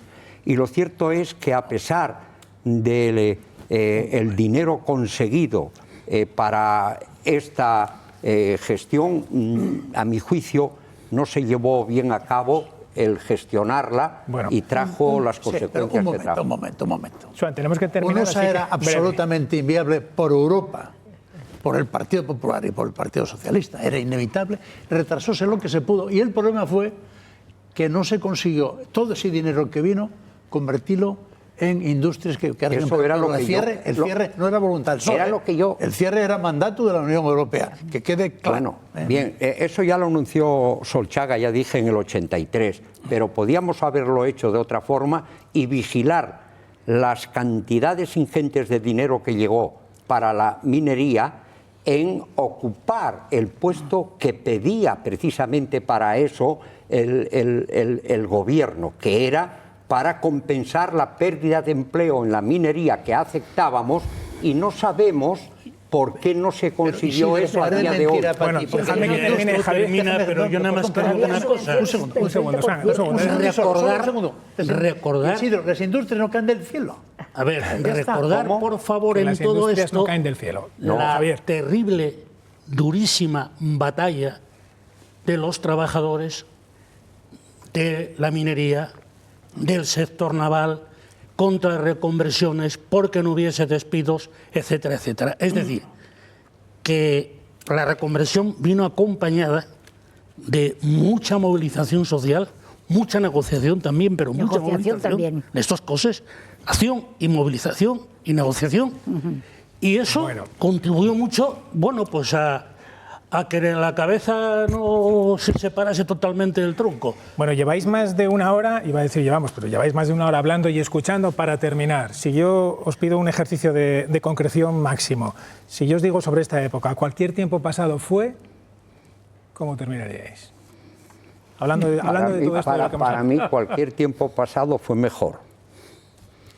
y lo cierto es que a pesar del el dinero conseguido para esta gestión, a mi juicio, no se llevó bien a cabo el gestionarla, y trajo las consecuencias que trajo. Un momento. Tenemos que terminar. Una era absolutamente inviable por Europa, por el Partido Popular y por el Partido Socialista. Era inevitable, retrasóse lo que se pudo, y el problema fue que no se consiguió todo ese dinero que vino convertirlo en industrias que eso era lo que el cierre no era voluntad del PSOE. Era lo que yo... El cierre era mandato de la Unión Europea, que quede claro. Bueno, bien, eso ya lo anunció Solchaga, ya dije, en el 83, pero podíamos haberlo hecho de otra forma y vigilar las cantidades ingentes de dinero que llegó para la minería en ocupar el puesto que pedía precisamente para eso el gobierno, que era para compensar la pérdida de empleo en la minería que aceptábamos, y no sabemos por qué no se consiguió eso a día de hoy. Bueno, déjame que termine, Javier. Pero yo nada más quiero una cosa. Un segundo. Recordar... Las industrias no caen del cielo. A ver, recordar, por favor, en todo esto... no caen del cielo. La terrible, durísima batalla de los trabajadores de la minería, del sector naval, contra reconversiones, porque no hubiese despidos, etcétera, etcétera. Es decir, que la reconversión vino acompañada de mucha movilización social, mucha negociación también, pero mucha movilización también. De estas cosas, acción y movilización y negociación. Y eso contribuyó mucho, bueno, pues a que la cabeza no se separase totalmente del tronco. Bueno, lleváis más de una hora, iba a decir llevamos, pero lleváis más de una hora hablando y escuchando. Para terminar, si yo os pido un ejercicio de concreción máximo, si yo os digo sobre esta época, cualquier tiempo pasado fue, ¿cómo terminaríais? Hablando de todo esto. Para mí, cualquier tiempo pasado fue mejor.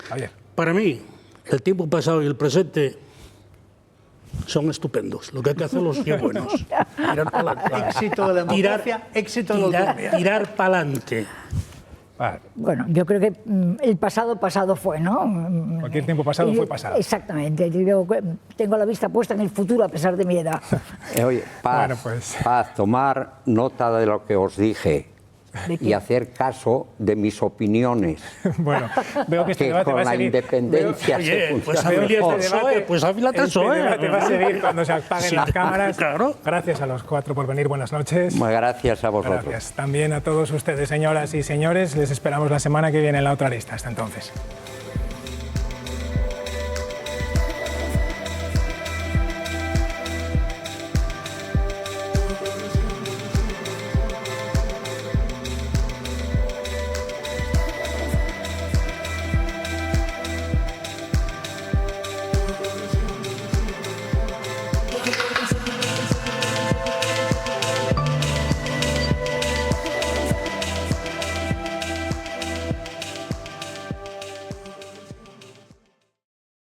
Javier. Para mí, el tiempo pasado y el presente son estupendos. Lo que hay que hacer los que buenos. Tirar para adelante. Éxito de la democracia, éxito de la autonomía. Tirar para adelante. Bueno, yo creo que el pasado fue, ¿no? Cualquier tiempo pasado fue pasado. Exactamente. Yo tengo la vista puesta en el futuro a pesar de mi edad. Oye, Paz, tomar nota de lo que os dije y hacer caso de mis opiniones. Bueno, veo que este debate con va a la seguir. independencia se funciona mejor. Este debate va a seguir cuando se apaguen las cámaras. Claro. Gracias a los cuatro por venir. Buenas noches. Gracias a vosotros. Gracias también a todos ustedes, señoras y señores. Les esperamos la semana que viene en La Otra Arista. Hasta entonces.